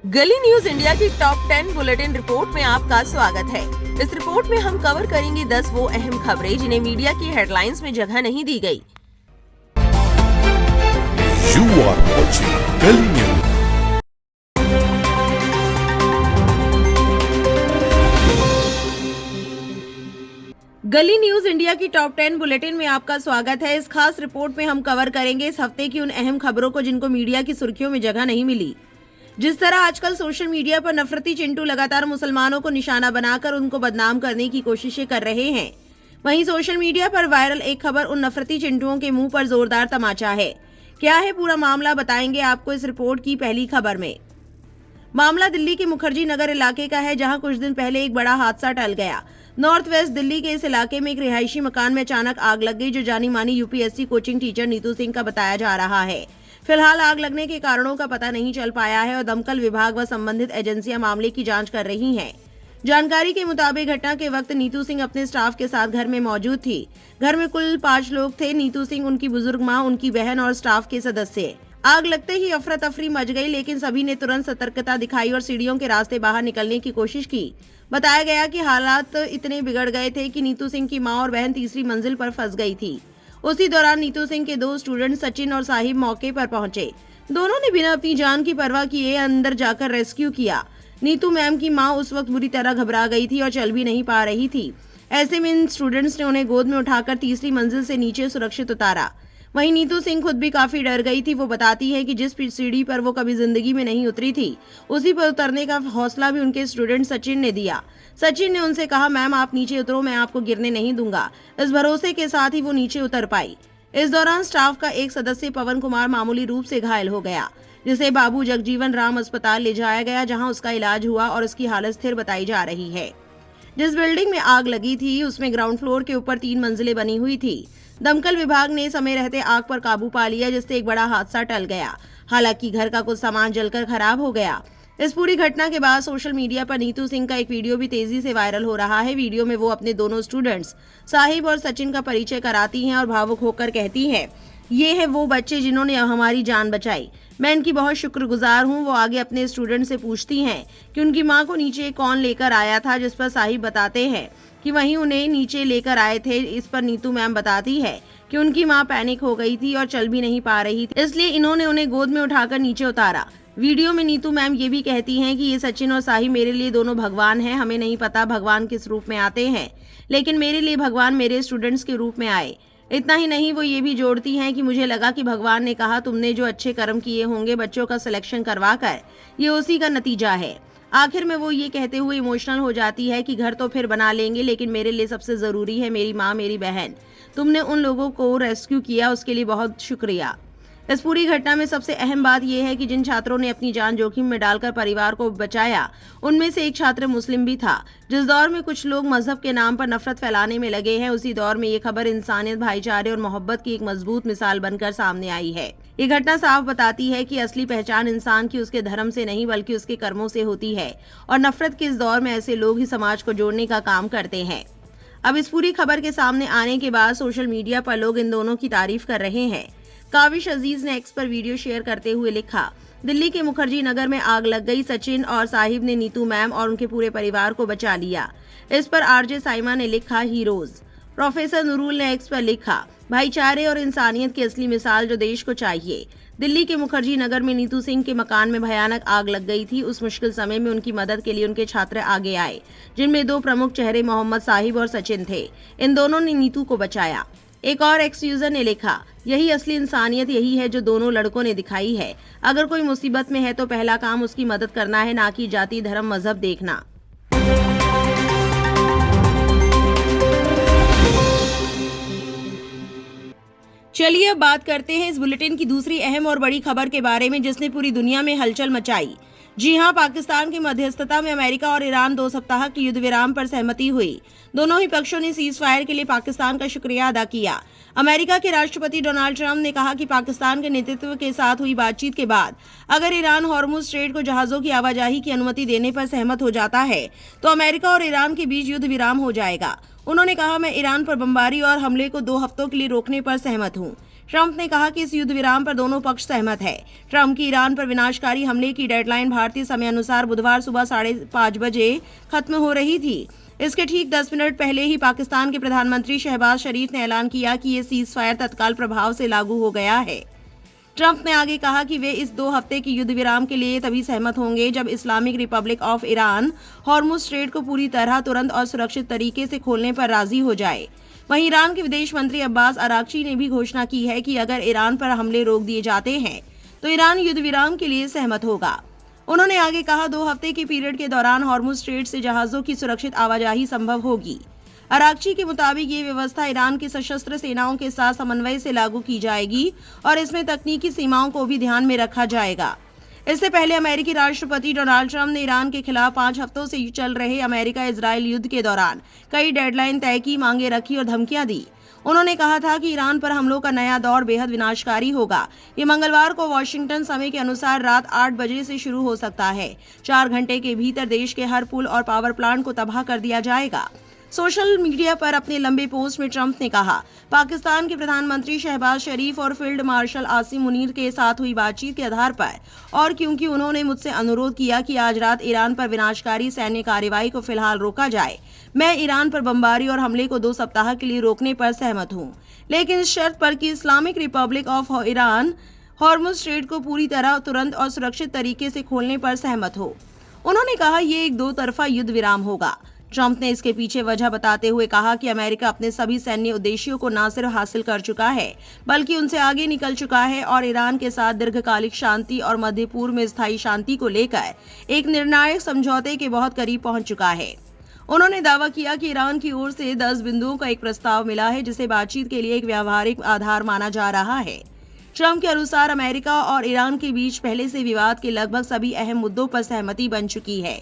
गली news India की top 10 bulletin report में आपका स्वागत है। इस रिपोर्ट में हम कवर करेंगे 10 वो अहम खबरें जिन्हें मीडिया की हेडलाइंस में जगह नहीं दी गई। You are watching गली न्यूज। गली न्यूज इंडिया की टॉप 10 बुलेटिन में आपका स्वागत है। इस खास रिपोर्ट में हम कवर करेंगे इस हफ्ते की उन अहम खबरों को जिनको मीडिया की सुर्खियों में जगह नहीं मिली। जिस तरह आजकल सोशल मीडिया पर नफरती चिंटू लगातार मुसलमानों को निशाना बनाकर उनको बदनाम करने की कोशिशें कर रहे हैं, वहीं सोशल मीडिया पर वायरल एक खबर उन नफरती चिंटुओं के मुंह पर जोरदार तमाचा है। क्या है पूरा मामला, बताएंगे आपको इस रिपोर्ट की पहली खबर में। मामला दिल्ली के मुखर्जी नगर इलाके का है, जहां कुछ दिन पहले एक बड़ा हादसा टल गया। नॉर्थ वेस्ट दिल्ली के इस इलाके में एक रिहायशी मकान में अचानक आग लग गई, जो जानी मानी UPSC coaching teacher Neetu Singh का बताया जा रहा है। फिलहाल आग लगने के कारणों का पता नहीं चल पाया है और दमकल विभाग व संबंधित एजेंसियां मामले की जांच कर रही हैं। जानकारी के मुताबिक घटना के वक्त नीतू सिंह अपने स्टाफ के साथ घर में मौजूद थी। घर में कुल 5 लोग थे। नीतू सिंह, उनकी बुजुर्ग मां, उनकी बहन और स्टाफ के सदस्य। आग लगते ही अफरा तफरी मच गई, लेकिन सभी ने तुरंत सतर्कता दिखाई और सीढ़ियों के रास्ते बाहर निकलने की कोशिश की। बताया गया कि हालात इतने बिगड़ गए थे कि नीतू सिंह की मां और बहन तीसरी मंजिल पर फंस गई थी। उसी दौरान नीतू सिंह के 2 स्टूडेंट सचिन और साहिब मौके पर पहुंचे। दोनों ने बिना अपनी जान की परवाह किए अंदर जाकर रेस्क्यू किया। नीतू मैम की मां उस वक्त बुरी तरह घबरा गई थी और चल भी नहीं पा रही थी। ऐसे में इन स्टूडेंट्स ने उन्हें गोद में उठाकर तीसरी मंजिल से नीचे सुरक्षित उतारा। वहीं नीतू सिंह खुद भी काफी डर गई थी। वो बताती है कि जिस सीढ़ी पर वो कभी जिंदगी में नहीं उतरी थी, उसी पर उतरने का हौसला भी उनके स्टूडेंट सचिन ने दिया। सचिन ने उनसे कहा, मैम आप नीचे उतरो, मैं आपको गिरने नहीं दूंगा। इस भरोसे के साथ ही वो नीचे उतर पाई। इस दौरान स्टाफ का एक सदस्य पवन कुमार मामूली रूप से घायल हो गया, जिसे बाबू जगजीवन राम अस्पताल ले जाया गया, जहां उसका इलाज हुआ और उसकी हालत स्थिर बताई जा रही है। जिस बिल्डिंग में आग लगी थी उसमें ग्राउंड फ्लोर के ऊपर 3 मंजिलें बनी हुई थी। दमकल विभाग ने समय रहते आग पर काबू पा लिया, जिससे एक बड़ा हादसा टल गया। हालांकि घर का कुछ सामान जलकर खराब हो गया। इस पूरी घटना के बाद सोशल मीडिया पर नीतू सिंह का एक वीडियो भी तेजी से वायरल हो रहा है। वीडियो में वो अपने दोनों स्टूडेंट्स साहिब और सचिन का परिचय कराती हैं और भावुक होकर कहती हैं, ये है वो बच्चे जिन्होंने हमारी जान बचाई। मैं इनकी बहुत शुक्रगुजार हूँ। वो आगे अपने स्टूडेंट से पूछती हैं कि उनकी माँ को नीचे कौन लेकर आया था, जिस पर साहिब बताते हैं कि वहीं उन्हें नीचे लेकर आए थे। इस पर नीतू मैम बताती है कि उनकी माँ पैनिक हो गई थी और चल भी नहीं पा रही थी, इसलिए इन्होंने उन्हें गोद में उठाकर नीचे उतारा। वीडियो में नीतू मैम ये भी कहती हैं कि ये सचिन और साहिब मेरे लिए दोनों भगवान हैं। हमें नहीं पता भगवान किस रूप में आते हैं, लेकिन मेरे लिए भगवान मेरे स्टूडेंट्स के रूप में आए। इतना ही नहीं, वो ये भी जोड़ती हैं कि मुझे लगा कि भगवान ने कहा तुमने जो अच्छे कर्म किए होंगे बच्चों का सिलेक्शन करवा कर, ये उसी का नतीजा है। आखिर में वो ये कहते हुए इमोशनल हो जाती है कि घर तो फिर बना लेंगे, लेकिन मेरे लिए सबसे जरूरी है मेरी माँ, मेरी बहन। तुमने उन लोगों को रेस्क्यू किया, उसके लिए बहुत शुक्रिया। इस पूरी घटना में सबसे अहम बात यह है कि जिन छात्रों ने अपनी जान जोखिम में डालकर परिवार को बचाया, उनमें से एक छात्र मुस्लिम भी था। जिस दौर में कुछ लोग मजहब के नाम पर नफरत फैलाने में लगे हैं, उसी दौर में ये खबर इंसानियत, भाईचारे और मोहब्बत की एक मजबूत मिसाल बनकर सामने आई है। ये घटना साफ बताती है कि असली पहचान इंसान की उसके धर्म से नहीं बल्कि उसके कर्मों से होती है, और नफरत के इस दौर में ऐसे लोग ही समाज को जोड़ने का काम करते हैं। अब इस पूरी खबर के सामने आने के बाद सोशल मीडिया पर लोग इन दोनों की तारीफ कर रहे हैं। काविश अजीज ने एक्स पर वीडियो शेयर करते हुए लिखा, दिल्ली के मुखर्जी नगर में आग लग गई, सचिन और साहिब ने नीतू मैम और उनके पूरे परिवार को बचा लिया। इस पर आरजे साइमा ने लिखा, हीरोज। प्रोफेसर नूरुल ने एक्स पर लिखा, भाईचारे और इंसानियत की असली मिसाल जो देश को चाहिए। दिल्ली के मुखर्जी नगर में नीतू सिंह के मकान में भयानक आग लग गई थी। उस मुश्किल समय में उनकी मदद के लिए उनके छात्र आगे आए, जिनमें 2 प्रमुख चेहरे मोहम्मद साहिब और सचिन थे। इन दोनों ने नीतू को बचाया। एक और एक्स यूजर ने लिखा, यही असली इंसानियत, यही है जो दोनों लड़कों ने दिखाई है। अगर कोई मुसीबत में है तो पहला काम उसकी मदद करना है, ना कि जाति, धर्म, मजहब देखना। चलिए अब बात करते हैं इस बुलेटिन की दूसरी अहम और बड़ी खबर के बारे में, जिसने पूरी दुनिया में हलचल मचाई। जी हां, पाकिस्तान की मध्यस्थता में अमेरिका और ईरान 2 सप्ताह की युद्ध विराम पर सहमति हुई। दोनों ही पक्षों ने सीज फायर के लिए पाकिस्तान का शुक्रिया अदा किया। अमेरिका के राष्ट्रपति डोनाल्ड ट्रंप ने कहा कि पाकिस्तान के नेतृत्व के साथ हुई बातचीत के बाद अगर ईरान हॉर्मुज स्ट्रेट को जहाजों की आवाजाही की अनुमति देने पर सहमत हो जाता है तो अमेरिका और ईरान के बीच युद्ध विराम हो जाएगा। उन्होंने कहा, मैं ईरान पर बमबारी और हमले को 2 हफ्तों के लिए रोकने पर सहमत हूँ। ट्रंप ने कहा कि इस युद्ध विराम पर दोनों पक्ष सहमत है। ट्रंप की ईरान पर विनाशकारी हमले की डेडलाइन भारतीय समय अनुसार बुधवार सुबह 5:30 बजे खत्म हो रही थी। इसके ठीक 10 मिनट पहले ही पाकिस्तान के प्रधानमंत्री शहबाज शरीफ ने ऐलान किया कि ये सीज फायर तत्काल प्रभाव से लागू हो गया है। ट्रंप ने आगे कहा कि वे इस 2 हफ्ते की युद्ध विराम के लिए तभी सहमत होंगे जब Islamic Republic of Iran Hormuz strait को पूरी तरह, तुरंत और सुरक्षित तरीके से खोलने पर राजी हो जाए। वहीं ईरान के विदेश मंत्री अब्बास अरागची ने भी घोषणा की है कि अगर ईरान पर हमले रोक दिए जाते हैं तो ईरान युद्ध विराम के लिए सहमत होगा। उन्होंने आगे कहा 2 हफ्ते के पीरियड के दौरान हॉर्मुज स्ट्रेट से जहाजों की सुरक्षित आवाजाही संभव होगी। अरागची के मुताबिक ये व्यवस्था ईरान की सशस्त्र सेनाओं के साथ समन्वय से लागू की जाएगी और इसमें तकनीकी सीमाओं को भी ध्यान में रखा जाएगा। इससे पहले अमेरिकी राष्ट्रपति डोनाल्ड ट्रंप ने ईरान के खिलाफ 5 हफ्तों से चल रहे अमेरिका इजराइल युद्ध के दौरान कई डेडलाइन तय की, मांगे रखी और धमकियां दी। उन्होंने कहा था कि ईरान पर हमलों का नया दौर बेहद विनाशकारी होगा। ये मंगलवार को वॉशिंगटन समय के अनुसार रात 8 बजे से शुरू हो सकता है। 4 घंटे के भीतर देश के हर पुल और पावर प्लांट को तबाह कर दिया जाएगा। सोशल मीडिया पर अपने लंबे पोस्ट में ट्रंप ने कहा, पाकिस्तान के प्रधानमंत्री शहबाज शरीफ और फील्ड मार्शल आसिम मुनीर के साथ हुई बातचीत के आधार पर और क्योंकि उन्होंने मुझसे अनुरोध किया कि आज रात ईरान पर विनाशकारी सैन्य कार्रवाई को फिलहाल रोका जाए, मैं ईरान पर बमबारी और हमले को 2 सप्ताह के लिए रोकने पर सहमत हूं, लेकिन इस शर्त पर कि Islamic Republic of Iran Hormuz strait को पूरी तरह, तुरंत और सुरक्षित तरीके से खोलने पर सहमत हो। उन्होंने कहा ये एक 2 तरफा युद्ध विराम होगा। ट्रंप ने इसके पीछे वजह बताते हुए कहा कि अमेरिका अपने सभी सैन्य उद्देश्यों को न सिर्फ हासिल कर चुका है बल्कि उनसे आगे निकल चुका है और ईरान के साथ दीर्घकालिक शांति और मध्य पूर्व में स्थायी शांति को लेकर एक निर्णायक समझौते के बहुत करीब पहुंच चुका है। उन्होंने दावा किया कि ईरान की ओर से 10 बिंदुओं का एक प्रस्ताव मिला है जिसे बातचीत के लिए एक व्यावहारिक आधार माना जा रहा है। ट्रंप के अनुसार अमेरिका और ईरान के बीच पहले से विवाद के लगभग सभी अहम मुद्दों पर सहमति बन चुकी है,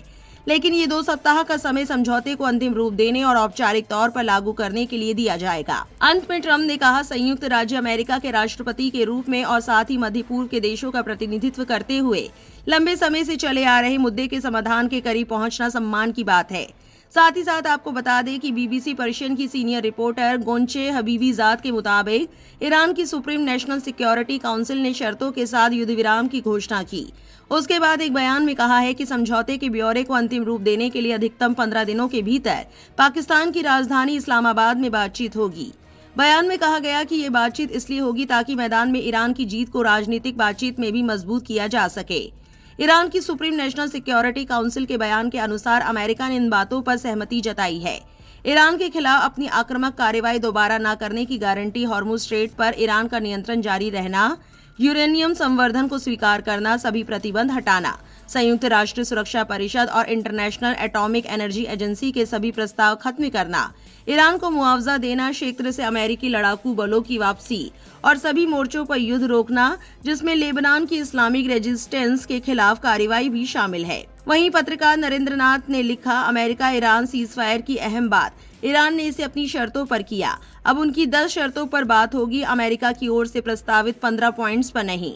लेकिन ये 2 सप्ताह का समय समझौते को अंतिम रूप देने और औपचारिक तौर पर लागू करने के लिए दिया जाएगा। अंत में ट्रंप ने कहा, संयुक्त राज्य अमेरिका के राष्ट्रपति के रूप में और साथ ही मध्य पूर्व के देशों का प्रतिनिधित्व करते हुए लंबे समय से चले आ रहे मुद्दे के समाधान के करीब पहुंचना सम्मान की बात है। साथ ही साथ आपको बता दें कि बीबीसी पर्शियन की सीनियर रिपोर्टर गोंचे हबीबीजाद के मुताबिक ईरान की सुप्रीम नेशनल सिक्योरिटी काउंसिल ने शर्तों के साथ युद्ध विराम की घोषणा की। उसके बाद एक बयान में कहा है कि समझौते के ब्यौरे को अंतिम रूप देने के लिए अधिकतम 15 दिनों के भीतर पाकिस्तान की राजधानी इस्लामाबाद में बातचीत होगी। बयान में कहा गया कि ये बातचीत इसलिए होगी ताकि मैदान में ईरान की जीत को राजनीतिक बातचीत में भी मजबूत किया जा सके। ईरान की सुप्रीम नेशनल सिक्योरिटी काउंसिल के बयान के अनुसार अमेरिका ने इन बातों पर सहमति जताई है। ईरान के खिलाफ अपनी आक्रामक कार्रवाई दोबारा न करने की गारंटी, हॉर्मुज स्ट्रेट पर ईरान का नियंत्रण जारी रहना, यूरेनियम संवर्धन को स्वीकार करना, सभी प्रतिबंध हटाना, संयुक्त राष्ट्र सुरक्षा परिषद और इंटरनेशनल एटॉमिक एनर्जी एजेंसी के सभी प्रस्ताव खत्म करना, ईरान को मुआवजा देना, क्षेत्र से अमेरिकी लड़ाकू बलों की वापसी और सभी मोर्चों पर युद्ध रोकना, जिसमें लेबनान की इस्लामिक रेजिस्टेंस के खिलाफ कार्रवाई भी शामिल है। वहीं पत्रकार नरेंद्र नाथ ने लिखा, अमेरिका ईरान सीज फायर की अहम बात, ईरान ने इसे अपनी शर्तों पर किया, अब उनकी 10 शर्तों पर बात होगी, अमेरिका की ओर से प्रस्तावित 15 पॉइंट्स पर नहीं।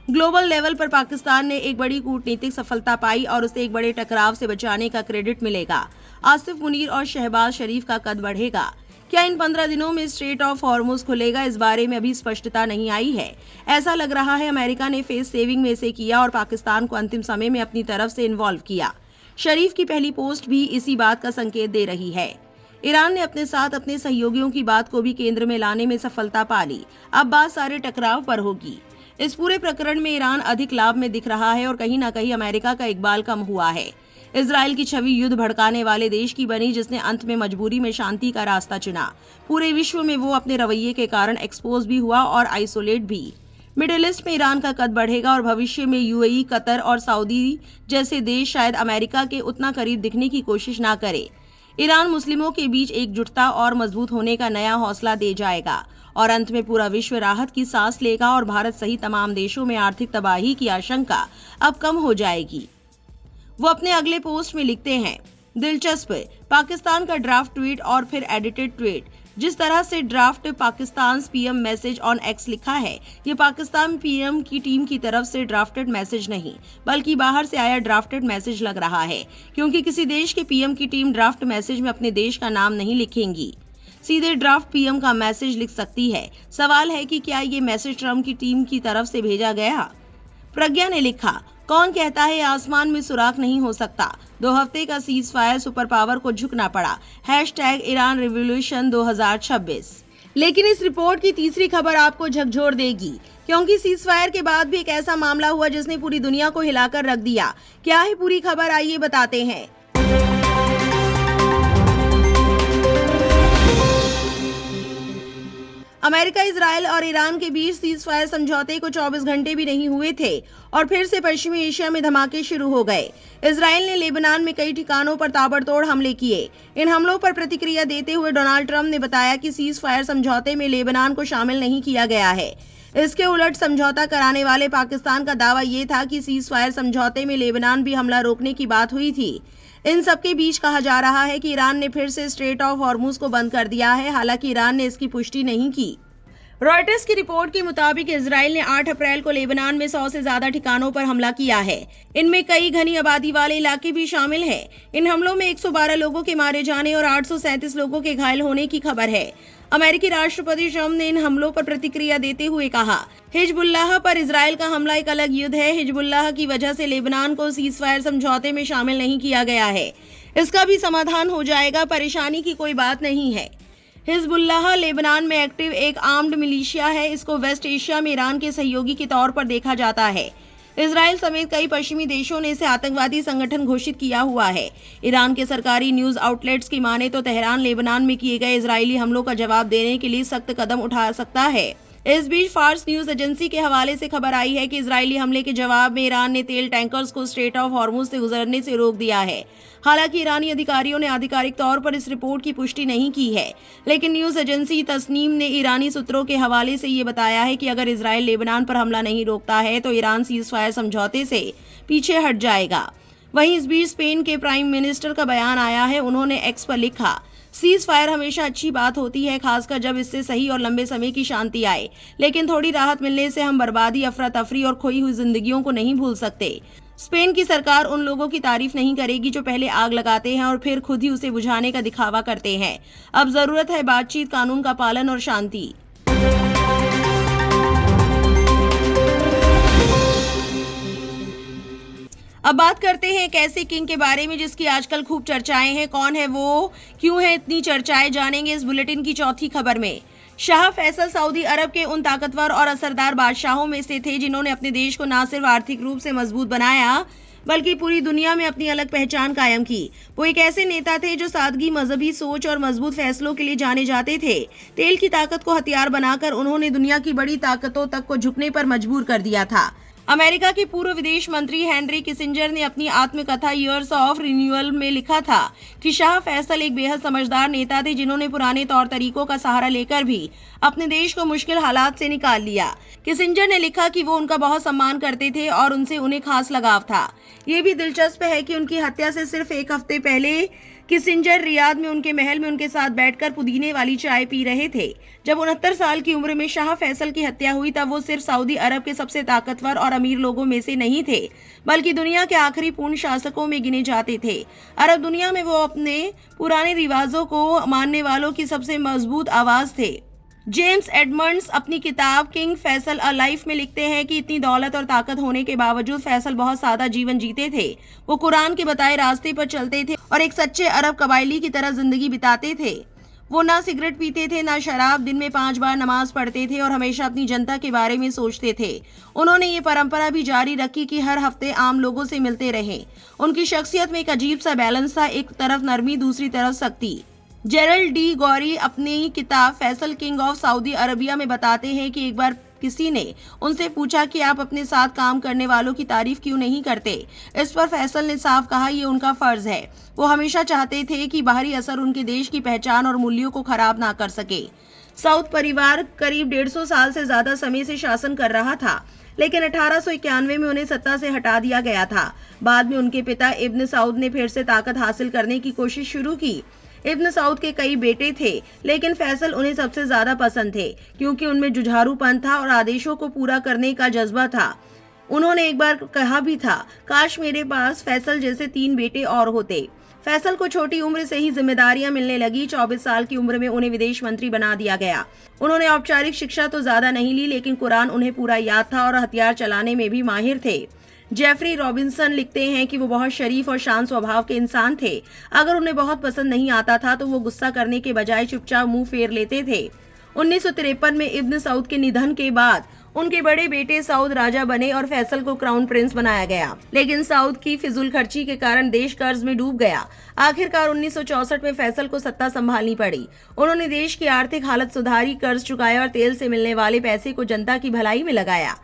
ग्लोबल लेवल पर पाकिस्तान ने एक बड़ी कूटनीतिक सफलता पाई और उसे एक बड़े टकराव से बचाने का क्रेडिट मिलेगा। आसिफ मुनीर और शहबाज शरीफ का कद बढ़ेगा। क्या इन 15 दिनों में स्ट्रेट ऑफ हॉर्मुज खुलेगा, इस बारे में अभी स्पष्टता नहीं आई है। ऐसा लग रहा है अमेरिका ने फेस सेविंग में से किया और पाकिस्तान को अंतिम समय में अपनी तरफ से इन्वॉल्व किया। शरीफ की पहली पोस्ट भी इसी बात का संकेत दे रही है। ईरान ने अपने साथ अपने सहयोगियों की बात को भी केंद्र में लाने में सफलता पा ली। अब बात सारे टकराव पर होगी। इस पूरे प्रकरण में ईरान अधिक लाभ में दिख रहा है और कहीं न कहीं अमेरिका का इकबाल कम हुआ है। इजराइल की छवि युद्ध भड़काने वाले देश की बनी, जिसने अंत में मजबूरी में शांति का रास्ता चुना। पूरे विश्व में वो अपने रवैये के कारण एक्सपोज भी हुआ और आइसोलेट भी। मिडिल ईस्ट में ईरान का कद बढ़ेगा और भविष्य में यूएई, कतर और सऊदी जैसे देश शायद अमेरिका के उतना करीब दिखने की कोशिश ना करे। ईरान मुस्लिमों के बीच एकजुटता और मजबूत होने का नया हौसला दे जाएगा और अंत में पूरा विश्व राहत की सांस लेगा और भारत सहित तमाम देशों में आर्थिक तबाही की आशंका अब कम हो जाएगी। वो अपने अगले पोस्ट में लिखते हैं, दिलचस्प, पाकिस्तान का ड्राफ्ट ट्वीट और फिर एडिटेड ट्वीट। जिस तरह से draft Pakistan PM message on x लिखा है, ये पाकिस्तान पीएम की टीम की तरफ से ड्राफ्टेड मैसेज नहीं बल्कि बाहर से आया ड्राफ्टेड मैसेज लग रहा है, क्योंकि किसी देश के पीएम की टीम ड्राफ्ट मैसेज में अपने देश का नाम नहीं लिखेंगी। सीधे ड्राफ्ट पीएम का मैसेज लिख सकती है। सवाल है कि क्या ये मैसेज ट्रंप की टीम की तरफ से भेजा गया? प्रज्ञा ने लिखा, कौन कहता है आसमान में सुराख नहीं हो सकता? 2 हफ्ते का सीज फायर, सुपर पावर को झुकना पड़ा। #Iran revolution 2026। लेकिन इस रिपोर्ट की तीसरी खबर आपको झकझोर देगी, क्योंकि सीज फायर के बाद भी एक ऐसा मामला हुआ जिसने पूरी दुनिया को हिलाकर रख दिया। क्या है पूरी खबर, आइए बताते हैं। अमेरिका, इजराइल और ईरान के बीच सीज फायर समझौते को 24 घंटे भी नहीं हुए थे और फिर से पश्चिमी एशिया में धमाके शुरू हो गए। इजराइल ने लेबनान में कई ठिकानों पर ताबड़तोड़ हमले किए। इन हमलों पर प्रतिक्रिया देते हुए डोनाल्ड ट्रंप ने बताया कि सीज फायर समझौते में लेबनान को शामिल नहीं किया गया है। इसके उलट समझौता कराने वाले पाकिस्तान का दावा ये था कि सीज फायर समझौते में लेबनान भी हमला रोकने की बात हुई थी। इन सबके बीच कहा जा रहा है कि ईरान ने फिर से स्ट्रेट ऑफ हॉर्मुज को बंद कर दिया है। हालांकि ईरान ने इसकी पुष्टि नहीं की। रॉयटर्स की रिपोर्ट के मुताबिक इजराइल ने 8 अप्रैल को लेबनान में 100 से ज्यादा ठिकानों पर हमला किया है। इनमें कई घनी आबादी वाले इलाके भी शामिल हैं। इन हमलों में 112 लोगों के मारे जाने और 837 लोगों के घायल होने की खबर है। अमेरिकी राष्ट्रपति ट्रंप ने इन हमलों पर प्रतिक्रिया देते हुए कहा, हिजबुल्लाह पर इजराइल का हमला एक अलग युद्ध है। हिजबुल्लाह की वजह से लेबनान को सीज फायर समझौते में शामिल नहीं किया गया है। इसका भी समाधान हो जाएगा, परेशानी की कोई बात नहीं है। हिजबुल्लाह लेबनान में एक्टिव एक आर्म्ड मिलिशिया है। इसको वेस्ट एशिया में ईरान के सहयोगी के तौर पर देखा जाता है। इजराइल समेत कई पश्चिमी देशों ने इसे आतंकवादी संगठन घोषित किया हुआ है। ईरान के सरकारी न्यूज आउटलेट्स की माने तो तेहरान लेबनान में किए गए इजरायली हमलों का जवाब देने के लिए सख्त कदम उठा सकता है। इस बीच फार्स न्यूज एजेंसी के हवाले से खबर आई है कि इजरायली हमले के जवाब में ईरान ने तेल टैंकर्स को स्ट्रेट ऑफ हॉर्मुज से गुजरने से रोक दिया है। हालांकि ईरानी अधिकारियों ने आधिकारिक तौर पर इस रिपोर्ट की पुष्टि नहीं की है, लेकिन न्यूज एजेंसी तस्नीम ने ईरानी सूत्रों के हवाले से ये बताया है कि अगर इजराइल लेबनान पर हमला नहीं रोकता है तो ईरान सीज फायर समझौते से पीछे हट जाएगा। वहीं इस बीच स्पेन के प्राइम मिनिस्टर का बयान आया है। उन्होंने एक्स पर लिखा, सीज फायर हमेशा अच्छी बात होती है, खासकर जब इससे सही और लंबे समय की शांति आए। लेकिन थोड़ी राहत मिलने से हम बर्बादी, अफरा तफरी और खोई हुई जिंदगियों को नहीं भूल सकते। स्पेन की सरकार उन लोगों की तारीफ नहीं करेगी जो पहले आग लगाते हैं और फिर खुद ही उसे बुझाने का दिखावा करते हैं। अब जरूरत है बातचीत, कानून का पालन और शांति। अब बात करते हैं एक ऐसे किंग के बारे में जिसकी आजकल खूब चर्चाएं हैं। कौन है वो, क्यों है इतनी चर्चाएं, जानेंगे इस बुलेटिन की चौथी खबर में। शाह फैसल सऊदी अरब के उन ताकतवर और असरदार बादशाहों में से थे जिन्होंने अपने देश को न सिर्फ आर्थिक रूप से मजबूत बनाया बल्कि पूरी दुनिया में अपनी अलग पहचान कायम की। वो एक ऐसे नेता थे जो सादगी, मजहबी सोच और मजबूत फैसलों के लिए जाने जाते थे। तेल की ताकत को हथियार बनाकर उन्होंने दुनिया की बड़ी ताकतों तक को झुकने पर मजबूर कर दिया था। अमेरिका के पूर्व विदेश मंत्री हेनरी किसिंजर ने अपनी आत्मकथा ईयर्स ऑफ रिन्यूअल में लिखा था कि शाह फैसल एक बेहद समझदार नेता थे जिन्होंने पुराने तौर तरीकों का सहारा लेकर भी अपने देश को मुश्किल हालात से निकाल लिया। किसिंजर ने लिखा कि वो उनका बहुत सम्मान करते थे और उनसे उन्हें खास लगाव था। ये भी दिलचस्प है कि उनकी हत्या से सिर्फ एक हफ्ते पहले किसिंजर रियाद में उनके महल में उनके साथ बैठकर पुदीने वाली चाय पी रहे थे। जब 69 साल की उम्र में शाह फैसल की हत्या हुई तब वो सिर्फ सऊदी अरब के सबसे ताकतवर और अमीर लोगों में से नहीं थे, बल्कि दुनिया के आखिरी पूर्ण शासकों में गिने जाते थे। अरब दुनिया में वो अपने पुराने रिवाजों को मानने वालों की सबसे मजबूत आवाज थे। जेम्स एडमंड्स अपनी किताब किंग फैसल अ लाइफ में लिखते हैं कि इतनी दौलत और ताकत होने के बावजूद फैसल बहुत सादा जीवन जीते थे। वो कुरान के बताए रास्ते पर चलते थे और एक सच्चे अरब कबायली की तरह जिंदगी बिताते थे। वो ना सिगरेट पीते थे, ना शराब, दिन में 5 बार नमाज पढ़ते थे और हमेशा अपनी जनता के बारे में सोचते थे। उन्होंने ये परंपरा भी जारी रखी कि हर हफ्ते आम लोगों से मिलते रहे। उनकी शख्सियत में एक अजीब सा बैलेंस था, एक तरफ नरमी, दूसरी तरफ सख्ती। जेरल्ड डी गौरी अपनी किताब Faisal king of Saudi Arabia में बताते हैं कि एक बार किसी ने उनसे पूछा कि आप अपने साथ काम करने वालों की तारीफ क्यों नहीं करते। इस पर फैसल ने साफ कहा, ये उनका फर्ज है। वो हमेशा चाहते थे कि बाहरी असर उनके देश की पहचान और मूल्यों को खराब ना कर सके। सऊद परिवार करीब 150 साल से ज्यादा समय से शासन कर रहा था, लेकिन 1891 में उन्हें सत्ता से हटा दिया गया था। बाद में उनके पिता इब्न सऊद ने फिर से ताकत हासिल करने की कोशिश शुरू की। इब्न सऊद के कई बेटे थे, लेकिन फैसल उन्हें सबसे ज्यादा पसंद थे क्योंकि उनमें जुझारूपन था और आदेशों को पूरा करने का जज्बा था। उन्होंने एक बार कहा भी था, काश मेरे पास फैसल जैसे 3 बेटे और होते। फैसल को छोटी उम्र से ही जिम्मेदारियां मिलने लगी। 24 साल की उम्र में उन्हें विदेश मंत्री बना दिया गया। उन्होंने औपचारिक शिक्षा तो ज्यादा नहीं ली, लेकिन कुरान उन्हें पूरा याद था और हथियार चलाने में भी माहिर थे। जेफरी रॉबिन्सन लिखते हैं कि वो बहुत शरीफ और शांत स्वभाव के इंसान थे। अगर उन्हें बहुत पसंद नहीं आता था तो वो गुस्सा करने के बजाय चुपचाप मुंह फेर लेते थे। 1953 में इब्न सऊद के निधन के बाद उनके बड़े बेटे सऊद राजा बने और फैसल को क्राउन प्रिंस बनाया गया, लेकिन सऊद की फिजूल खर्ची के कारण देश कर्ज में डूब गया। आखिरकार 1964 में फैसल को सत्ता संभालनी पड़ी। उन्होंने देश की आर्थिक हालत सुधारी, कर्ज चुकाया और तेल से मिलने वाले पैसे को जनता की भलाई में लगाया।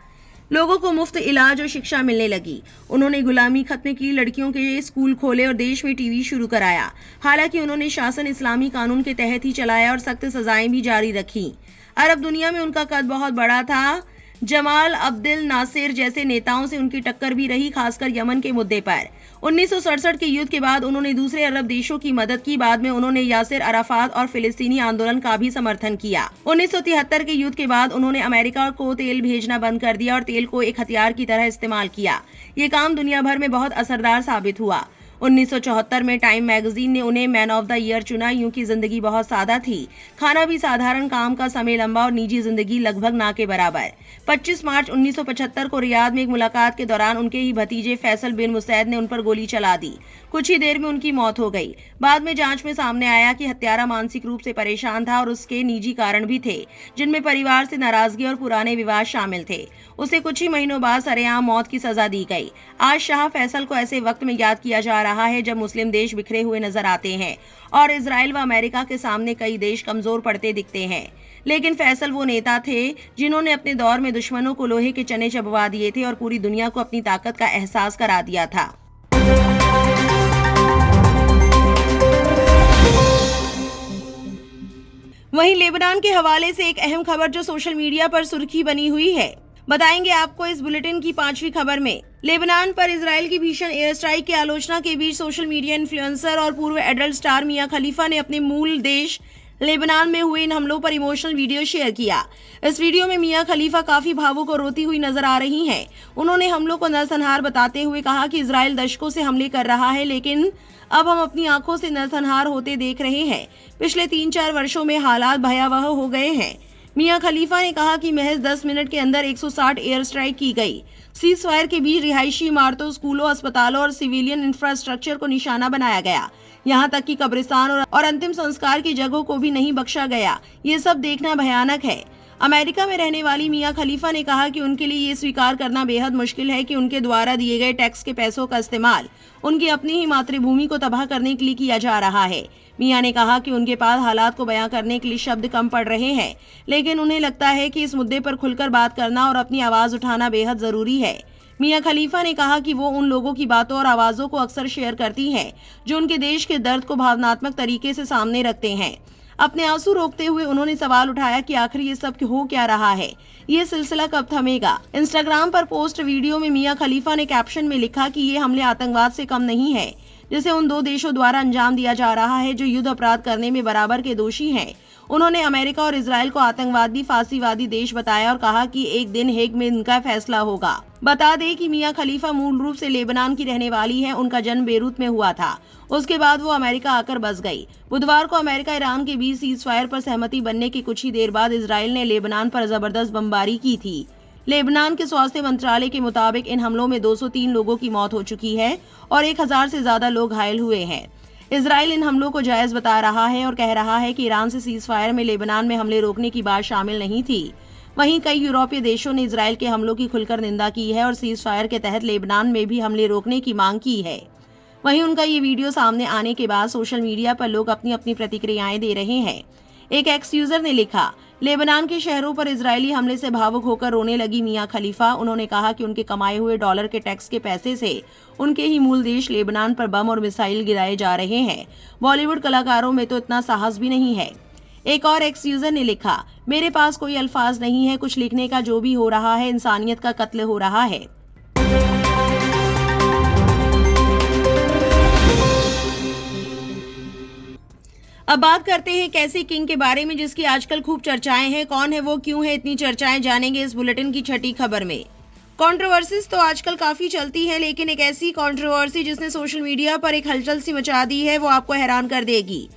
लोगों को मुफ्त इलाज और शिक्षा मिलने लगी। उन्होंने गुलामी खत्म की, लड़कियों के स्कूल खोले और देश में टीवी शुरू कराया। हालांकि उन्होंने शासन इस्लामी कानून के तहत ही चलाया और सख्त सजाएं भी जारी रखी। अरब दुनिया में उनका कद बहुत बड़ा था। जमाल अब्देल नासिर जैसे नेताओं से उनकी टक्कर भी रही, खासकर यमन के मुद्दे पर। 1967 के युद्ध के बाद उन्होंने दूसरे अरब देशों की मदद की। बाद में उन्होंने यासिर अराफात और फिलिस्तीनी आंदोलन का भी समर्थन किया। 1973 के युद्ध के बाद उन्होंने अमेरिका को तेल भेजना बंद कर दिया और तेल को एक हथियार की तरह इस्तेमाल किया। ये काम दुनिया भर में बहुत असरदार साबित हुआ। 1974 में टाइम मैगजीन ने उन्हें मैन ऑफ द ईयर चुना। यूं की जिंदगी बहुत सादा थी, खाना भी साधारण, काम का समय लंबा और निजी जिंदगी लगभग ना के बराबर। 25 मार्च 1975 को रियाद में एक मुलाकात के दौरान उनके ही भतीजे फैसल बिन मुसैद ने उन पर गोली चला दी। कुछ ही देर में उनकी मौत हो गई। बाद में जांच में सामने आया कि हत्यारा मानसिक रूप से परेशान था और उसके निजी कारण भी थे, जिनमें परिवार से नाराजगी और पुराने विवाद शामिल थे। उसे कुछ ही महीनों बाद सरेआम मौत की सजा दी गई। आज शाह फैसल को ऐसे वक्त में याद किया जा रहा है जब मुस्लिम देश बिखरे हुए नजर आते हैं और इजराइल व अमेरिका के सामने कई देश कमजोर पड़ते दिखते हैं। लेकिन फैसल वो नेता थे जिन्होंने अपने दौर में दुश्मनों को लोहे के चने चबवा दिए थे और पूरी दुनिया को अपनी ताकत का एहसास करा दिया था। वहीं लेबनान के हवाले से एक अहम खबर जो सोशल मीडिया पर सुर्खी बनी हुई है, बताएंगे आपको इस बुलेटिन की 5वीं खबर में। लेबनान पर इजराइल की भीषण एयर स्ट्राइक की आलोचना के बीच सोशल मीडिया इन्फ्लुएंसर और पूर्व एडल्ट स्टार मिया खलीफा ने अपने मूल देश लेबनान में हुए इन हमलों पर इमोशनल वीडियो शेयर किया। इस वीडियो में मिया खलीफा काफी भावुक और रोती हुई नजर आ रही हैं। उन्होंने हमलों को नरसंहार बताते हुए कहा कि इजराइल दशकों से हमले कर रहा है, लेकिन अब हम अपनी आंखों से नरसंहार होते देख रहे हैं। पिछले 3-4 वर्षों में हालात भयावह हो गए हैं। मिया खलीफा ने कहा कि महज 10 मिनट के अंदर 160 एयर स्ट्राइक की गई। सीज फायर के बीच रिहायशी इमारतों, स्कूलों, अस्पतालों और सिविलियन इंफ्रास्ट्रक्चर को निशाना बनाया गया। यहाँ तक कि कब्रिस्तान और अंतिम संस्कार की जगहों को भी नहीं बख्शा गया। ये सब देखना भयानक है। अमेरिका में रहने वाली मिया खलीफा ने कहा कि उनके लिए ये स्वीकार करना बेहद मुश्किल है कि उनके द्वारा दिए गए टैक्स के पैसों का इस्तेमाल उनकी अपनी ही मातृभूमि को तबाह करने के लिए किया जा रहा है। मिया ने कहा कि उनके पास हालात को बयां करने के लिए शब्द कम पड़ रहे हैं, लेकिन उन्हें लगता है कि इस मुद्दे पर खुलकर बात करना और अपनी आवाज उठाना बेहद जरूरी है। मिया खलीफा ने कहा कि वो उन लोगों की बातों और आवाजों को अक्सर शेयर करती हैं जो उनके देश के दर्द को भावनात्मक तरीके से सामने रखते हैं। अपने आंसू रोकते हुए उन्होंने सवाल उठाया कि आखिर ये सब हो क्या रहा है, ये सिलसिला कब थमेगा। इंस्टाग्राम पर पोस्ट वीडियो में मिया खलीफा ने कैप्शन में लिखा कि ये हमले आतंकवाद से कम नहीं है, जिसे उन 2 देशों द्वारा अंजाम दिया जा रहा है जो युद्ध अपराध करने में बराबर के दोषी हैं। उन्होंने अमेरिका और इजराइल को आतंकवादी फांसीवादी देश बताया और कहा कि एक दिन हेग में इनका फैसला होगा। बता दें कि मिया खलीफा मूल रूप से लेबनान की रहने वाली हैं। उनका जन्म बेरूत में हुआ था। उसके बाद वो अमेरिका आकर बस गई। बुधवार को अमेरिका ईरान के बीच सीज फायर पर सहमति बनने की कुछ ही देर बाद इजराइल ने लेबनान पर जबरदस्त बमबारी की थी। लेबनान के स्वास्थ्य मंत्रालय के मुताबिक इन हमलों में 203 लोगों की मौत हो चुकी है और 1000 से ज्यादा लोग घायल हुए हैं। इजराइल इन हमलों को जायज बता रहा है और कह रहा है कि ईरान से सीज फायर में लेबनान में हमले रोकने की बात शामिल नहीं थी। वहीं कई यूरोपीय देशों ने इजराइल के हमलों की खुलकर निंदा की है और सीज फायर के तहत लेबनान में भी हमले रोकने की मांग की है। वहीं उनका ये वीडियो सामने आने के बाद सोशल मीडिया पर लोग अपनी अपनी प्रतिक्रियाएं दे रहे हैं। एक एक्स यूजर ने लिखा, लेबनान के शहरों पर इजरायली हमले से भावुक होकर रोने लगी मिया खलीफा। उन्होंने कहा कि उनके कमाए हुए डॉलर के टैक्स के पैसे से उनके ही मूल देश लेबनान पर बम और मिसाइल गिराए जा रहे हैं। बॉलीवुड कलाकारों में तो इतना साहस भी नहीं है। एक और एक्स यूजर ने लिखा, मेरे पास कोई अल्फाज नहीं है कुछ लिखने का, जो भी हो रहा है इंसानियत का कत्ल हो रहा है। अब बात करते हैं कैसी किंग के बारे में जिसकी आजकल खूब चर्चाएं हैं। कौन है वो, क्यों है इतनी चर्चाएं, जानेंगे इस बुलेटिन की 6ठी खबर में। कंट्रोवर्सीज तो आजकल काफी चलती है, लेकिन एक ऐसी कंट्रोवर्सी जिसने सोशल मीडिया पर एक हलचल सी मचा दी है, वो आपको हैरान कर देगी।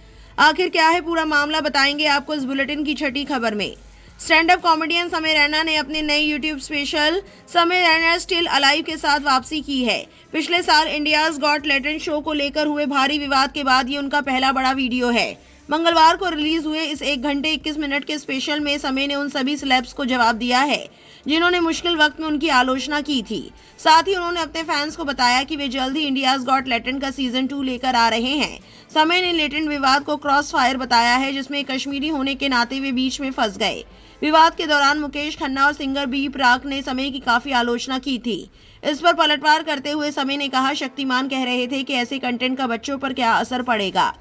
आखिर क्या है पूरा मामला, बताएंगे आपको इस बुलेटिन की छठी खबर में। स्टैंड अप कॉमेडियन समय रैना ने अपने नए यूट्यूब स्पेशल समय रैना स्टिल अलाइव के साथ वापसी की है। पिछले साल इंडियाज गॉट टैलेंट शो को लेकर हुए भारी विवाद के बाद ये उनका पहला बड़ा वीडियो है। मंगलवार को रिलीज हुए इस 1 घंटे 21 मिनट के स्पेशल में समय ने उन सभी सेलेब्स को जवाब दिया है जिन्होंने मुश्किल वक्त में उनकी आलोचना की थी। साथ ही उन्होंने अपने फैंस को बताया कि वे जल्द ही इंडियाज गॉट टैलेंट का सीजन 2 लेकर आ रहे हैं। समय ने लेटेंट विवाद को क्रॉस फायर बताया है, जिसमें कश्मीरी होने के नाते वे बीच में फंस गए। विवाद के दौरान मुकेश खन्ना और सिंगर बी प्राक ने समय की काफी आलोचना की थी। इस पर पलटवार करते हुए समय ने कहा, शक्तिमान कह रहे थे कि ऐसे कंटेंट का बच्चों पर क्या असर पड़ेगा।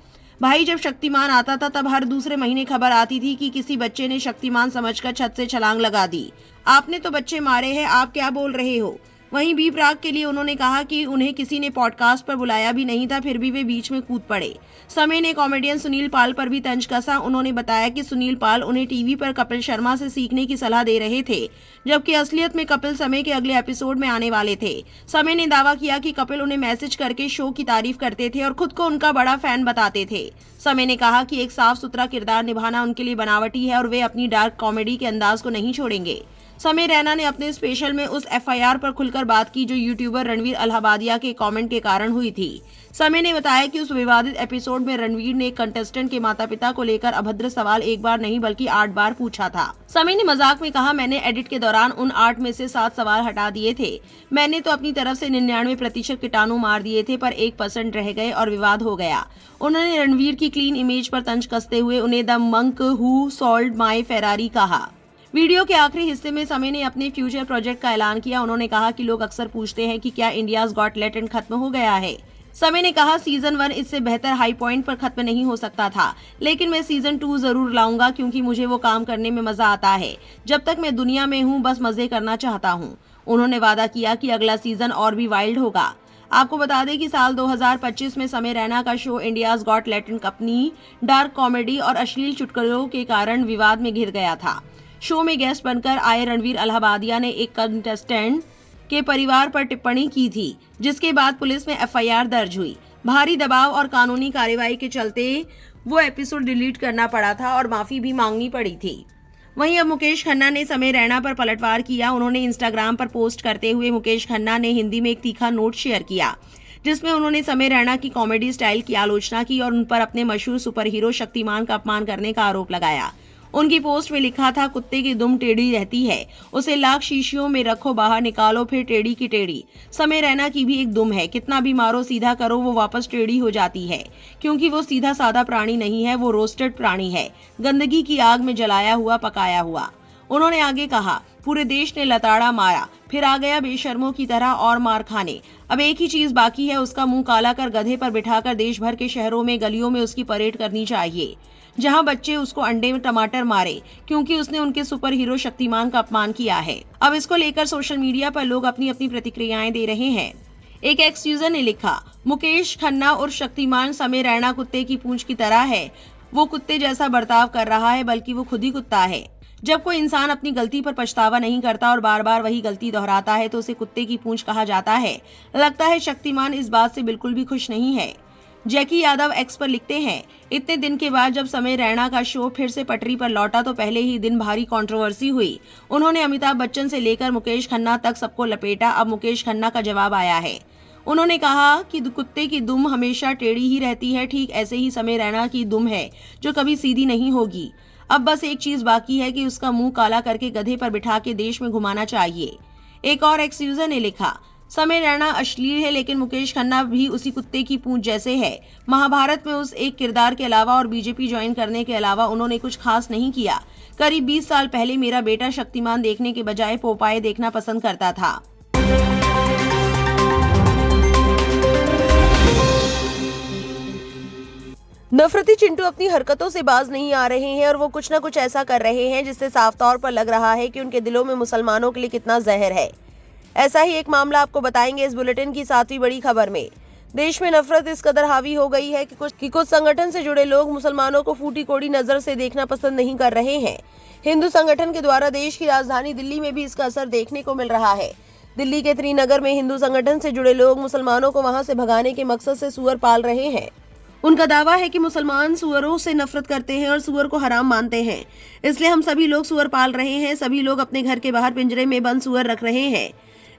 भाई, जब शक्तिमान आता था तब हर दूसरे महीने खबर आती थी कि किसी बच्चे ने शक्तिमान समझकर छत से छलांग लगा दी। आपने तो बच्चे मारे हैं, आप क्या बोल रहे हो। वहीं बी प्राक के लिए उन्होंने कहा कि उन्हें किसी ने पॉडकास्ट पर बुलाया भी नहीं था, फिर भी वे बीच में कूद पड़े। समय ने कॉमेडियन सुनील पाल पर भी तंज कसा। उन्होंने बताया कि सुनील पाल उन्हें टीवी पर कपिल शर्मा से सीखने की सलाह दे रहे थे, जबकि असलियत में कपिल समय के अगले एपिसोड में आने वाले थे। समय ने दावा किया कि कपिल उन्हें मैसेज करके शो की तारीफ करते थे और खुद को उनका बड़ा फैन बताते थे। समय ने कहा कि एक साफ सुथरा किरदार निभाना उनके लिए बनावटी है और वे अपनी डार्क कॉमेडी के अंदाज को नहीं छोड़ेंगे। समय रैना ने अपने स्पेशल में उस एफआईआर पर खुलकर बात की जो यूट्यूबर रणवीर अलाहाबादिया के कमेंट के कारण हुई थी। समय ने बताया कि उस विवादित एपिसोड में रणवीर ने एक कंटेस्टेंट के माता पिता को लेकर अभद्र सवाल 1 बार नहीं बल्कि 8 बार पूछा था। समय ने मजाक में कहा, मैंने एडिट के दौरान उन 8 में से 7 सवाल हटा दिए थे। मैंने तो अपनी तरफ से 99% कीटाणु मार दिए थे, पर 1% रह गए और विवाद हो गया। उन्होंने रणवीर की क्लीन इमेज पर तंज कसते हुए उन्हें the monk who sold my Ferrari कहा। वीडियो के आखिरी हिस्से में समय ने अपने फ्यूचर प्रोजेक्ट का ऐलान किया। उन्होंने कहा कि लोग अक्सर पूछते हैं कि क्या इंडियाज गॉट टैलेंट खत्म हो गया है। समय ने कहा, सीजन 1 इससे बेहतर हाई पॉइंट पर खत्म नहीं हो सकता था, लेकिन मैं सीजन 2 जरूर लाऊंगा क्योंकि मुझे वो काम करने में मजा आता है। जब तक मैं दुनिया में हूँ बस मजे करना चाहता हूँ। उन्होंने वादा किया कि अगला सीजन और भी वाइल्ड होगा। आपको बता दें कि साल 2025 में समय रैना का शो इंडियाज गॉट टैलेंट अपनी डार्क कॉमेडी और अश्लील चुटकुलों के कारण विवाद में घिर गया था। शो में गेस्ट बनकर आए रणवीर अलाहाबादिया ने एक कंटेस्टेंट के परिवार पर टिप्पणी की थी, जिसके बाद पुलिस में एफआईआर दर्ज हुई। भारी दबाव और कानूनी कार्रवाई के चलते वो एपिसोड डिलीट करना पड़ा था और माफी भी मांगनी पड़ी थी। वहीं अब मुकेश खन्ना ने समय रैना पर पलटवार किया। उन्होंने इंस्टाग्राम पर पोस्ट करते हुए मुकेश खन्ना ने हिंदी में एक तीखा नोट शेयर किया, जिसमें उन्होंने समय रैना की कॉमेडी स्टाइल की आलोचना की और उन पर अपने मशहूर सुपर हीरो शक्तिमान का अपमान करने का आरोप लगाया। उनकी पोस्ट में लिखा था, कुत्ते की दुम टेढ़ी रहती है, उसे लाख शीशियों में रखो, बाहर निकालो फिर टेढ़ी की टेढ़ी। समय रैना की भी एक दुम है, कितना भी मारो सीधा करो वो वापस टेढ़ी हो जाती है, क्योंकि वो सीधा साधा प्राणी नहीं है, वो रोस्टेड प्राणी है, गंदगी की आग में जलाया हुआ पकाया हुआ। उन्होंने आगे कहा, पूरे देश ने लताड़ा मारा, फिर आ गया बेशर्मों की तरह और मार खाने। अब एक ही चीज बाकी है, उसका मुंह काला कर गधे पर बिठाकर देश भर के शहरों में गलियों में उसकी परेड करनी चाहिए, जहां बच्चे उसको अंडे में टमाटर मारे, क्योंकि उसने उनके सुपर हीरो शक्तिमान का अपमान किया है। अब इसको लेकर सोशल मीडिया पर लोग अपनी अपनी प्रतिक्रियाएं दे रहे हैं। एक एक्स यूजर ने लिखा, मुकेश खन्ना और शक्तिमान समय रैना कुत्ते की पूंछ की तरह है। वो कुत्ते जैसा बर्ताव कर रहा है, बल्कि वो खुद ही कुत्ता है। जब कोई इंसान अपनी गलती पर पछतावा नहीं करता और बार बार वही गलती दोहराता है तो उसे कुत्ते की पूंछ कहा जाता है। लगता है शक्तिमान इस बात से बिल्कुल भी खुश नहीं है। जैकी यादव एक्स पर लिखते हैं, इतने दिन के बाद जब समय रैना का शो फिर से पटरी पर लौटा तो पहले ही दिन भारी कंट्रोवर्सी हुई। उन्होंने अमिताभ बच्चन से लेकर मुकेश खन्ना तक सबको लपेटा। अब मुकेश खन्ना का जवाब आया है। उन्होंने कहा कि कुत्ते की दुम हमेशा टेढ़ी ही रहती है, ठीक ऐसे ही समय रैना की दुम है जो कभी सीधी नहीं होगी। अब बस एक चीज बाकी है कि उसका मुंह काला करके गधे पर बिठा के देश में घुमाना चाहिए। एक और एक्स यूजर ने लिखा, समय रैना अश्लील है लेकिन मुकेश खन्ना भी उसी कुत्ते की पूंछ जैसे है। महाभारत में उस एक किरदार के अलावा और बीजेपी ज्वाइन करने के अलावा उन्होंने कुछ खास नहीं किया। करीब 20 साल पहले मेरा बेटा शक्तिमान देखने के बजाय पोपाए देखना पसंद करता था। नफरती चिंटू अपनी हरकतों से बाज नहीं आ रहे हैं और वो कुछ न कुछ ऐसा कर रहे हैं जिससे साफ तौर पर लग रहा है कि उनके दिलों में मुसलमानों के लिए कितना जहर है। ऐसा ही एक मामला आपको बताएंगे इस बुलेटिन की 7वीं बड़ी खबर में। देश में नफरत इस कदर हावी हो गई है कि कुछ संगठन से जुड़े लोग मुसलमानों को फूटी कोड़ी नजर से देखना पसंद नहीं कर रहे हैं। हिंदू संगठन के द्वारा देश की राजधानी दिल्ली में भी इसका असर देखने को मिल रहा है। दिल्ली के त्रिनगर में हिंदू संगठन से जुड़े लोग मुसलमानों को वहां से भगाने के मकसद से सुअर पाल रहे हैं। उनका दावा है कि मुसलमान सुअरों से नफरत करते हैं और सुअर को हराम मानते हैं, इसलिए हम सभी लोग सुअर पाल रहे हैं। सभी लोग अपने घर के बाहर पिंजरे में बंद सुअर रख रहे हैं।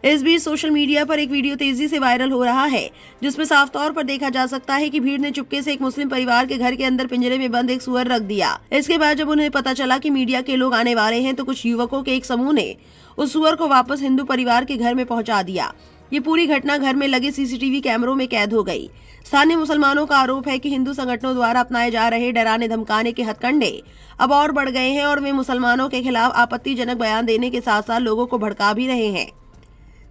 इस बीच सोशल मीडिया पर एक वीडियो तेजी से वायरल हो रहा है, जिसमें साफ तौर पर देखा जा सकता है कि भीड़ ने चुपके से एक मुस्लिम परिवार के घर के अंदर पिंजरे में बंद एक सुअर रख दिया। इसके बाद जब उन्हें पता चला कि मीडिया के लोग आने वाले हैं, तो कुछ युवकों के एक समूह ने उस सुअर को वापस हिंदू परिवार के घर में पहुंचा दिया। ये पूरी घटना घर में लगे सीसीटीवी कैमरों में कैद हो गई। स्थानीय मुसलमानों का आरोप है कि हिंदू संगठनों द्वारा अपनाए जा रहे डराने धमकाने के हथकंडे अब और बढ़ गए हैं और वे मुसलमानों के खिलाफ आपत्तिजनक बयान देने के साथ साथ लोगों को भड़का भी रहे हैं।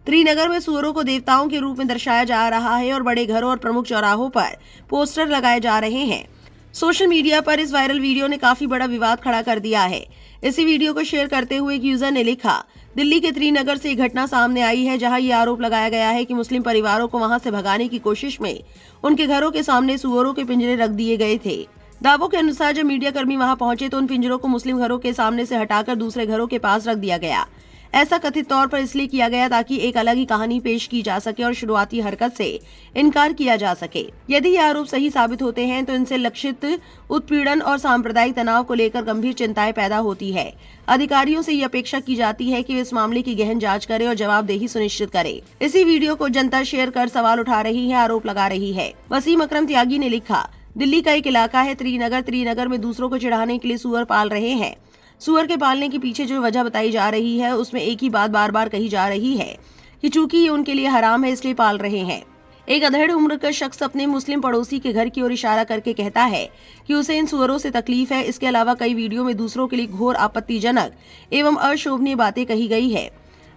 त्रिनगर में सुअरों को देवताओं के रूप में दर्शाया जा रहा है और बड़े घरों और प्रमुख चौराहों पर पोस्टर लगाए जा रहे हैं। सोशल मीडिया पर इस वायरल वीडियो ने काफी बड़ा विवाद खड़ा कर दिया है। इसी वीडियो को शेयर करते हुए एक यूजर ने लिखा, दिल्ली के त्रिनगर से घटना सामने आई है, जहां ये आरोप लगाया गया है कि मुस्लिम परिवारों को वहां से भगाने की कोशिश में उनके घरों के सामने सुअरों के पिंजरे रख दिए गए थे। दावों के अनुसार जब मीडिया कर्मी वहां पहुंचे तो उन पिंजरों को मुस्लिम घरों के सामने से हटाकर दूसरे घरों के पास रख दिया गया। ऐसा कथित तौर पर इसलिए किया गया ताकि एक अलग ही कहानी पेश की जा सके और शुरुआती हरकत से इनकार किया जा सके। यदि ये आरोप सही साबित होते हैं तो इनसे लक्षित उत्पीड़न और सांप्रदायिक तनाव को लेकर गंभीर चिंताएं पैदा होती है। अधिकारियों से ये अपेक्षा की जाती है कि वे इस मामले की गहन जांच करें और जवाबदेही सुनिश्चित करें। इसी वीडियो को जनता शेयर कर सवाल उठा रही है, आरोप लगा रही है। वसीम अकरम त्यागी ने लिखा, दिल्ली का एक इलाका है त्रिनगर में दूसरों को चिढ़ाने के लिए सुअर पाल रहे हैं। सुअर के पालने के पीछे जो वजह बताई जा रही है उसमें एक ही बात बार बार कही जा रही है कि चूंकि ये उनके लिए हराम है इसलिए पाल रहे हैं। एक अधेड़ उम्र का शख्स अपने मुस्लिम पड़ोसी के घर की ओर इशारा करके कहता है कि उसे इन सुअरों से तकलीफ है। इसके अलावा कई वीडियो में दूसरों के लिए घोर आपत्तिजनक एवं अशोभनीय बातें कही गई है।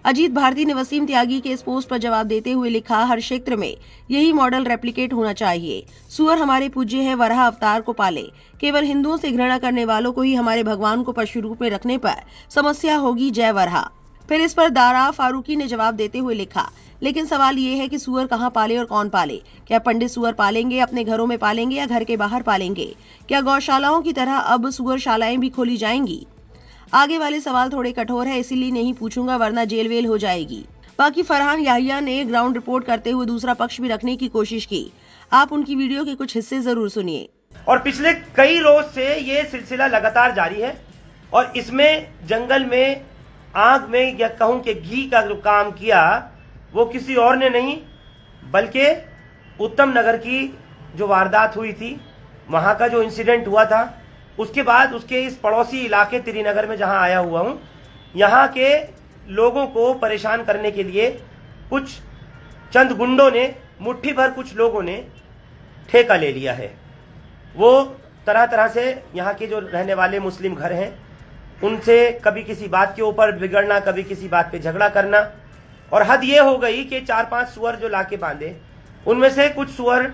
अजीत भारती ने वसीम त्यागी के इस पोस्ट पर जवाब देते हुए लिखा, हर क्षेत्र में यही मॉडल रेप्लिकेट होना चाहिए। सुअर हमारे पूज्य है, वराह अवतार को पाले। केवल हिंदुओं से घृणा करने वालों को ही हमारे भगवान को पशु रूप में रखने पर समस्या होगी, जय वराह। फिर इस पर दारा फारूकी ने जवाब देते हुए लिखा, लेकिन सवाल ये है कि सुअर कहाँ पाले और कौन पाले? क्या पंडित सुअर पालेंगे, अपने घरों में पालेंगे या घर के बाहर पालेंगे? क्या गौशालाओं की तरह अब सुअरशालाएं भी खोली जाएंगी? आगे वाले सवाल थोड़े कठोर है, इसीलिए नहीं पूछूंगा वरना जेल वेल हो जाएगी। बाकी फरहान याहिया ने ग्राउंड रिपोर्ट करते हुए दूसरा पक्ष भी रखने की कोशिश की। आप उनकी वीडियो के कुछ हिस्से जरूर सुनिए। और पिछले कई रोज से ये सिलसिला लगातार जारी है और इसमें जंगल में आग में या कहूं कि घी का जो काम किया वो किसी और ने नहीं बल्कि उत्तम नगर की जो वारदात हुई थी, वहां का जो इंसिडेंट हुआ था, उसके बाद उसके इस पड़ोसी इलाके त्रिनगर में जहां आया हुआ हूं, यहां के लोगों को परेशान करने के लिए कुछ चंद गुंडों ने, मुट्ठी भर कुछ लोगों ने ठेका ले लिया है। वो तरह तरह से यहाँ के जो रहने वाले मुस्लिम घर हैं उनसे कभी किसी बात के ऊपर बिगड़ना, कभी किसी बात पे झगड़ा करना। और हद ये हो गई कि 4-5 सुअर जो लाके बांधे, उनमें से कुछ सुअर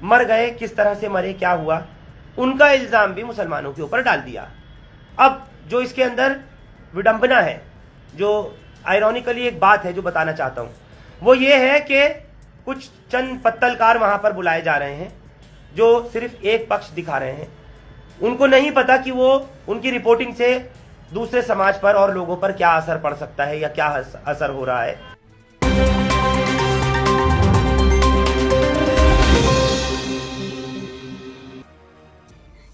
मर गए, किस तरह से मरे, क्या हुआ, उनका इल्जाम भी मुसलमानों के ऊपर डाल दिया। अब जो इसके अंदर विडंबना है, जो आयरॉनिकली एक बात है जो बताना चाहता हूं, वो ये है कि कुछ चंद पत्तलकार वहां पर बुलाए जा रहे हैं जो सिर्फ एक पक्ष दिखा रहे हैं। उनको नहीं पता कि वो उनकी रिपोर्टिंग से दूसरे समाज पर और लोगों पर क्या असर पड़ सकता है या क्या असर हो रहा है।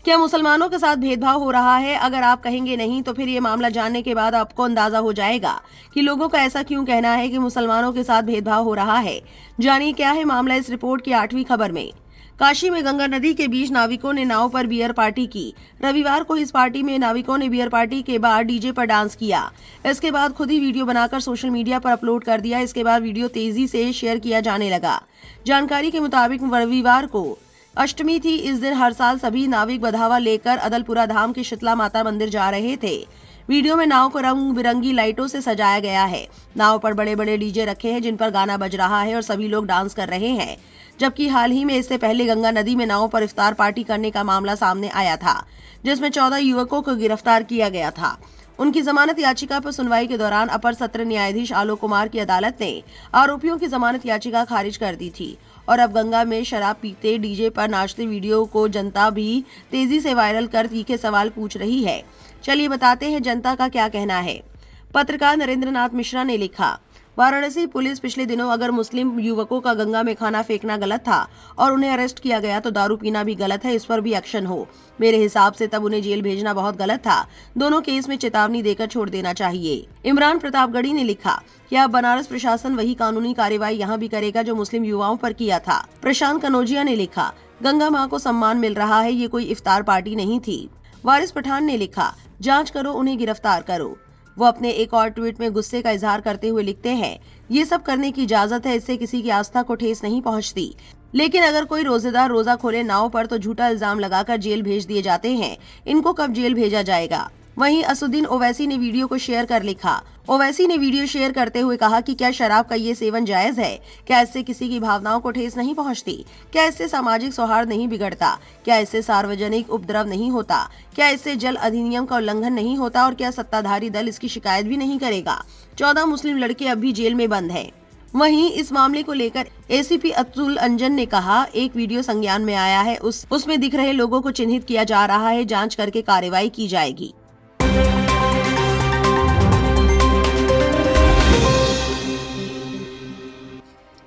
क्या मुसलमानों के साथ भेदभाव हो रहा है? अगर आप कहेंगे नहीं तो फिर ये मामला जानने के बाद आपको अंदाजा हो जाएगा कि लोगों का ऐसा क्यों कहना है कि मुसलमानों के साथ भेदभाव हो रहा है। जानिए क्या है मामला इस रिपोर्ट की 8वीं खबर में। काशी में गंगा नदी के बीच नाविकों ने नाव पर बियर पार्टी की। रविवार को इस पार्टी में नाविकों ने बियर पार्टी के बाद डीजे पर डांस किया। इसके बाद खुद ही वीडियो बनाकर सोशल मीडिया पर अपलोड कर दिया। इसके बाद वीडियो तेजी से शेयर किया जाने लगा। जानकारी के मुताबिक रविवार को अष्टमी थी। इस दिन हर साल सभी नाविक बधावा लेकर अदलपुरा धाम के शीतला माता मंदिर जा रहे थे। वीडियो में नाव को रंग बिरंगी लाइटों से सजाया गया है। नाव पर बड़े बड़े डीजे रखे हैं जिन पर गाना बज रहा है और सभी लोग डांस कर रहे हैं। जबकि हाल ही में इससे पहले गंगा नदी में नाव पर इफ्तार पार्टी करने का मामला सामने आया था, जिसमें 14 युवकों को गिरफ्तार किया गया था। उनकी जमानत याचिका पर सुनवाई के दौरान अपर सत्र न्यायाधीश आलोक कुमार की अदालत ने आरोपियों की जमानत याचिका खारिज कर दी थी। और अब गंगा में शराब पीते डीजे पर नाचते वीडियो को जनता भी तेजी से वायरल कर तीखे सवाल पूछ रही है। चलिए बताते हैं जनता का क्या कहना है। पत्रकार नरेंद्र नाथ मिश्रा ने लिखा, वाराणसी पुलिस पिछले दिनों अगर मुस्लिम युवकों का गंगा में खाना फेंकना गलत था और उन्हें अरेस्ट किया गया तो दारू पीना भी गलत है, इस पर भी एक्शन हो। मेरे हिसाब से तब उन्हें जेल भेजना बहुत गलत था। दोनों केस में चेतावनी देकर छोड़ देना चाहिए। इमरान प्रतापगढ़ी ने लिखा कि अब बनारस प्रशासन वही कानूनी कार्रवाई यहाँ भी करेगा जो मुस्लिम युवाओं पर किया था। प्रशांत कनौजिया ने लिखा, गंगा माँ को सम्मान मिल रहा है, ये कोई इफ्तार पार्टी नहीं थी। वारिस पठान ने लिखा, जांच करो, उन्हें गिरफ्तार करो। वो अपने एक और ट्वीट में गुस्से का इजहार करते हुए लिखते हैं, ये सब करने की इजाजत है, इससे किसी की आस्था को ठेस नहीं पहुंचती। लेकिन अगर कोई रोजेदार रोजा खोले नाव पर तो झूठा इल्जाम लगाकर जेल भेज दिए जाते हैं। इनको कब जेल भेजा जाएगा? वहीं असुद्दीन ओवैसी ने वीडियो को शेयर कर लिखा। ओवैसी ने वीडियो शेयर करते हुए कहा कि क्या शराब का ये सेवन जायज है? क्या इससे किसी की भावनाओं को ठेस नहीं पहुंचती? क्या इससे सामाजिक सौहार्द नहीं बिगड़ता? क्या इससे सार्वजनिक उपद्रव नहीं होता? क्या इससे जल अधिनियम का उल्लंघन नहीं होता? और क्या सत्ताधारी दल इसकी शिकायत भी नहीं करेगा? 14 मुस्लिम लड़के अब भी जेल में बंद हैं। वहीं इस मामले को लेकर एसीपी अतुल अंजन ने कहा, एक वीडियो संज्ञान में आया है, उसमें दिख रहे लोगों को चिन्हित किया जा रहा है, जांच करके कार्रवाई की जाएगी।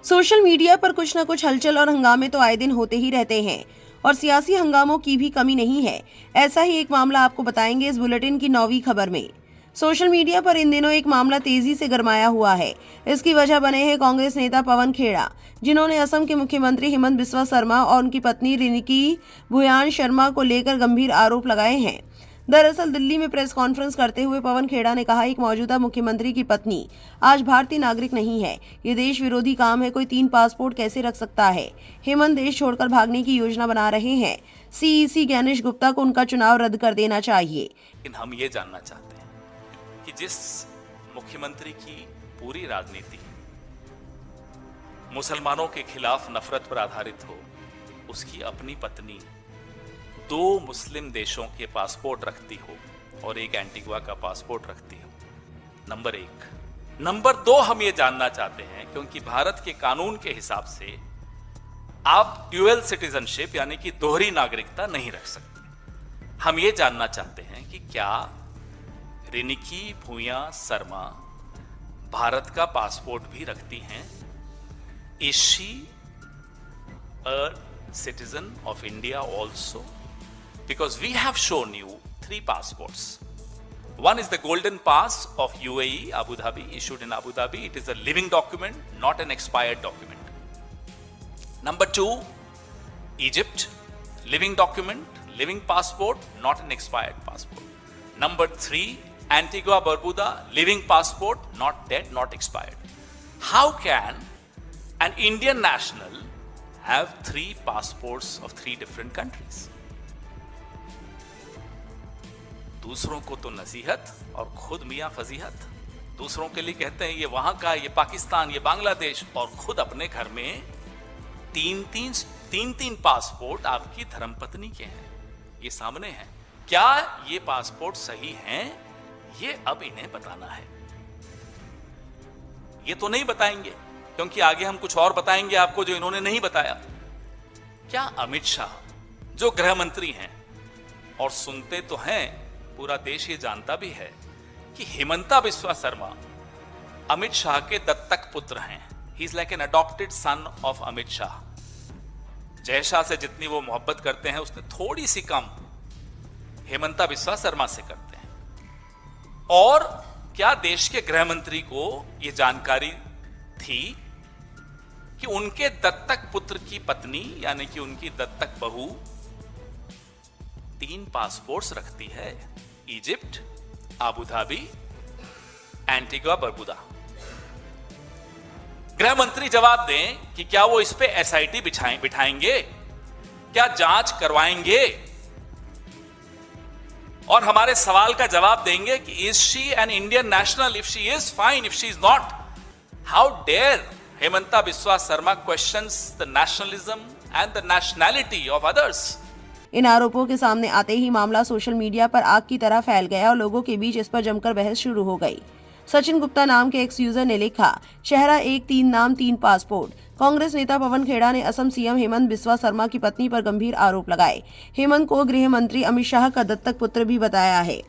सोशल मीडिया पर कुछ न कुछ हलचल और हंगामे तो आए दिन होते ही रहते हैं और सियासी हंगामों की भी कमी नहीं है। ऐसा ही एक मामला आपको बताएंगे इस बुलेटिन की 9वीं खबर में। सोशल मीडिया पर इन दिनों एक मामला तेजी से गरमाया हुआ है। इसकी वजह बने हैं कांग्रेस नेता पवन खेड़ा, जिन्होंने असम के मुख्यमंत्री हेमंत बिस्वा शर्मा और उनकी पत्नी रिनिकी भुयान शर्मा को लेकर गंभीर आरोप लगाए हैं। दरअसल दिल्ली में प्रेस कॉन्फ्रेंस करते हुए पवन खेड़ा ने कहा, एक मौजूदा मुख्यमंत्री की पत्नी आज भारतीय नागरिक नहीं है, ये देश विरोधी काम है, कोई 3 पासपोर्ट कैसे रख सकता है? हेमंत देश छोड़कर भागने की योजना बना रहे हैं। सीईसी गणेश गुप्ता को उनका चुनाव रद्द कर देना चाहिए। लेकिन हम ये जानना चाहते हैं कि जिस मुख्यमंत्री की पूरी राजनीति मुसलमानों के खिलाफ नफरत पर आधारित हो, उसकी अपनी पत्नी 2 मुस्लिम देशों के पासपोर्ट रखती हो और एक एंटीगुआ का पासपोर्ट रखती हो, नंबर 1। नंबर 2, हम ये जानना चाहते हैं क्योंकि भारत के कानून के हिसाब से आप ड्यूअल सिटीजनशिप यानी कि दोहरी नागरिकता नहीं रख सकते। हम ये जानना चाहते हैं कि क्या रिनिकी भुया शर्मा भारत का पासपोर्ट भी रखती हैं? Is she a citizen of India also? Because we have shown you 3 passports. One is the golden pass of UAE, Abu Dhabi, issued in Abu Dhabi. It is a living document, not an expired document. Number 2, Egypt, living document, living passport, not an expired passport. Number 3, Antigua Barbuda, living passport, not dead, not expired. How can an Indian national have 3 passports of 3 different countries? दूसरों को तो नसीहत और खुद मियां फजीहत। दूसरों के लिए कहते हैं ये वहां का, ये पाकिस्तान, ये बांग्लादेश, और खुद अपने घर में 3 पासपोर्ट आपकी धर्मपत्नी के हैं। ये सामने है। क्या ये पासपोर्ट सही हैं? ये अब इन्हें बताना है। ये तो नहीं बताएंगे क्योंकि आगे हम कुछ और बताएंगे आपको जो इन्होंने नहीं बताया। क्या अमित शाह जो गृह मंत्री हैं, और सुनते तो हैं, पूरा देश ये जानता भी है कि हेमंता बिस्वा शर्मा अमित शाह के दत्तक पुत्र हैं। He is like an adopted son of Amit Shah. Jay Shah से जितनी वो मोहब्बत करते हैं उसने थोड़ी सी कम हेमंता बिस्वा शर्मा से करते हैं। और क्या देश के गृह मंत्री को यह जानकारी थी कि उनके दत्तक पुत्र की पत्नी यानी कि उनकी दत्तक बहू 3 पासपोर्ट्स रखती है? Egypt, Abu Dhabi, Antigua Barbuda. गृह मंत्री जवाब दें कि क्या वो इस पे एसआईटी बिठाएंगे? क्या जांच करवाएंगे? और हमारे सवाल का जवाब देंगे कि is she an Indian national? If she is, fine. If she is not, how dare Himanta Biswa Sarma questions the nationalism and the nationality of others. इन आरोपों के सामने आते ही मामला सोशल मीडिया पर आग की तरह फैल गया और लोगों के बीच इस पर जमकर बहस शुरू हो गई। सचिन गुप्ता नाम के एक्स यूजर ने लिखा, शहरा 1 3 नाम 3 पासपोर्ट। कांग्रेस नेता पवन खेड़ा ने असम सीएम हेमंत बिस्वा शर्मा की पत्नी पर गंभीर आरोप लगाए। हेमंत को गृह मंत्री अमित शाह का दत्तक पुत्र भी बताया है।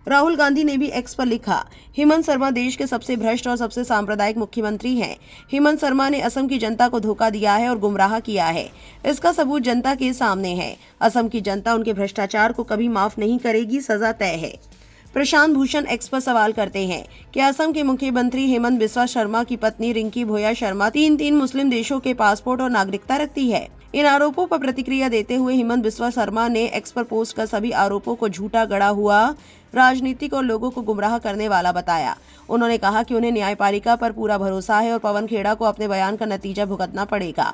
राहुल गांधी ने भी एक्स पर लिखा, हेमंत शर्मा देश के सबसे भ्रष्ट और सबसे सांप्रदायिक मुख्यमंत्री हैं। हेमंत शर्मा ने असम की जनता को धोखा दिया है और गुमराह किया है। इसका सबूत जनता के सामने है। असम की जनता उनके भ्रष्टाचार को कभी माफ नहीं करेगी, सजा तय है। प्रशांत भूषण एक्स पर सवाल करते हैं कि असम के मुख्यमंत्री हेमंत बिस्वा शर्मा की पत्नी रिंकी भोया शर्मा तीन मुस्लिम देशों के पासपोर्ट और नागरिकता रखती है। इन आरोपों पर प्रतिक्रिया देते हुए हेमंत बिस्वा शर्मा ने एक्स पर पोस्ट कर सभी आरोपों को झूठा गढ़ा हुआ, राजनीतिक और लोगों को गुमराह करने वाला बताया। उन्होंने कहा कि उन्हें न्यायपालिका पर पूरा भरोसा है और पवन खेड़ा को अपने बयान का नतीजा भुगतना पड़ेगा।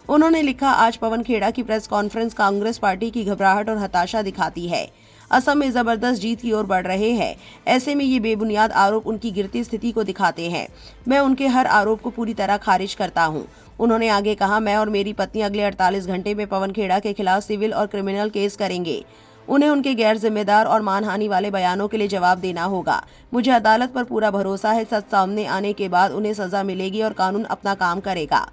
उन्होंने लिखा, आज पवन खेड़ा की प्रेस कॉन्फ्रेंस कांग्रेस पार्टी की घबराहट और हताशा दिखाती है। असम में जबरदस्त जीत की ओर बढ़ रहे हैं। ऐसे में ये बेबुनियाद आरोप उनकी गिरती स्थिति को दिखाते हैं। मैं उनके हर आरोप को पूरी तरह खारिज करता हूं। उन्होंने आगे कहा, मैं और मेरी पत्नी अगले 48 घंटे में पवन खेड़ा के खिलाफ सिविल और क्रिमिनल केस करेंगे। उन्हें उनके गैर जिम्मेदार और मानहानि वाले बयानों के लिए जवाब देना होगा। मुझे अदालत पर पूरा भरोसा है। सच सामने आने के बाद उन्हें सजा मिलेगी और कानून अपना काम करेगा।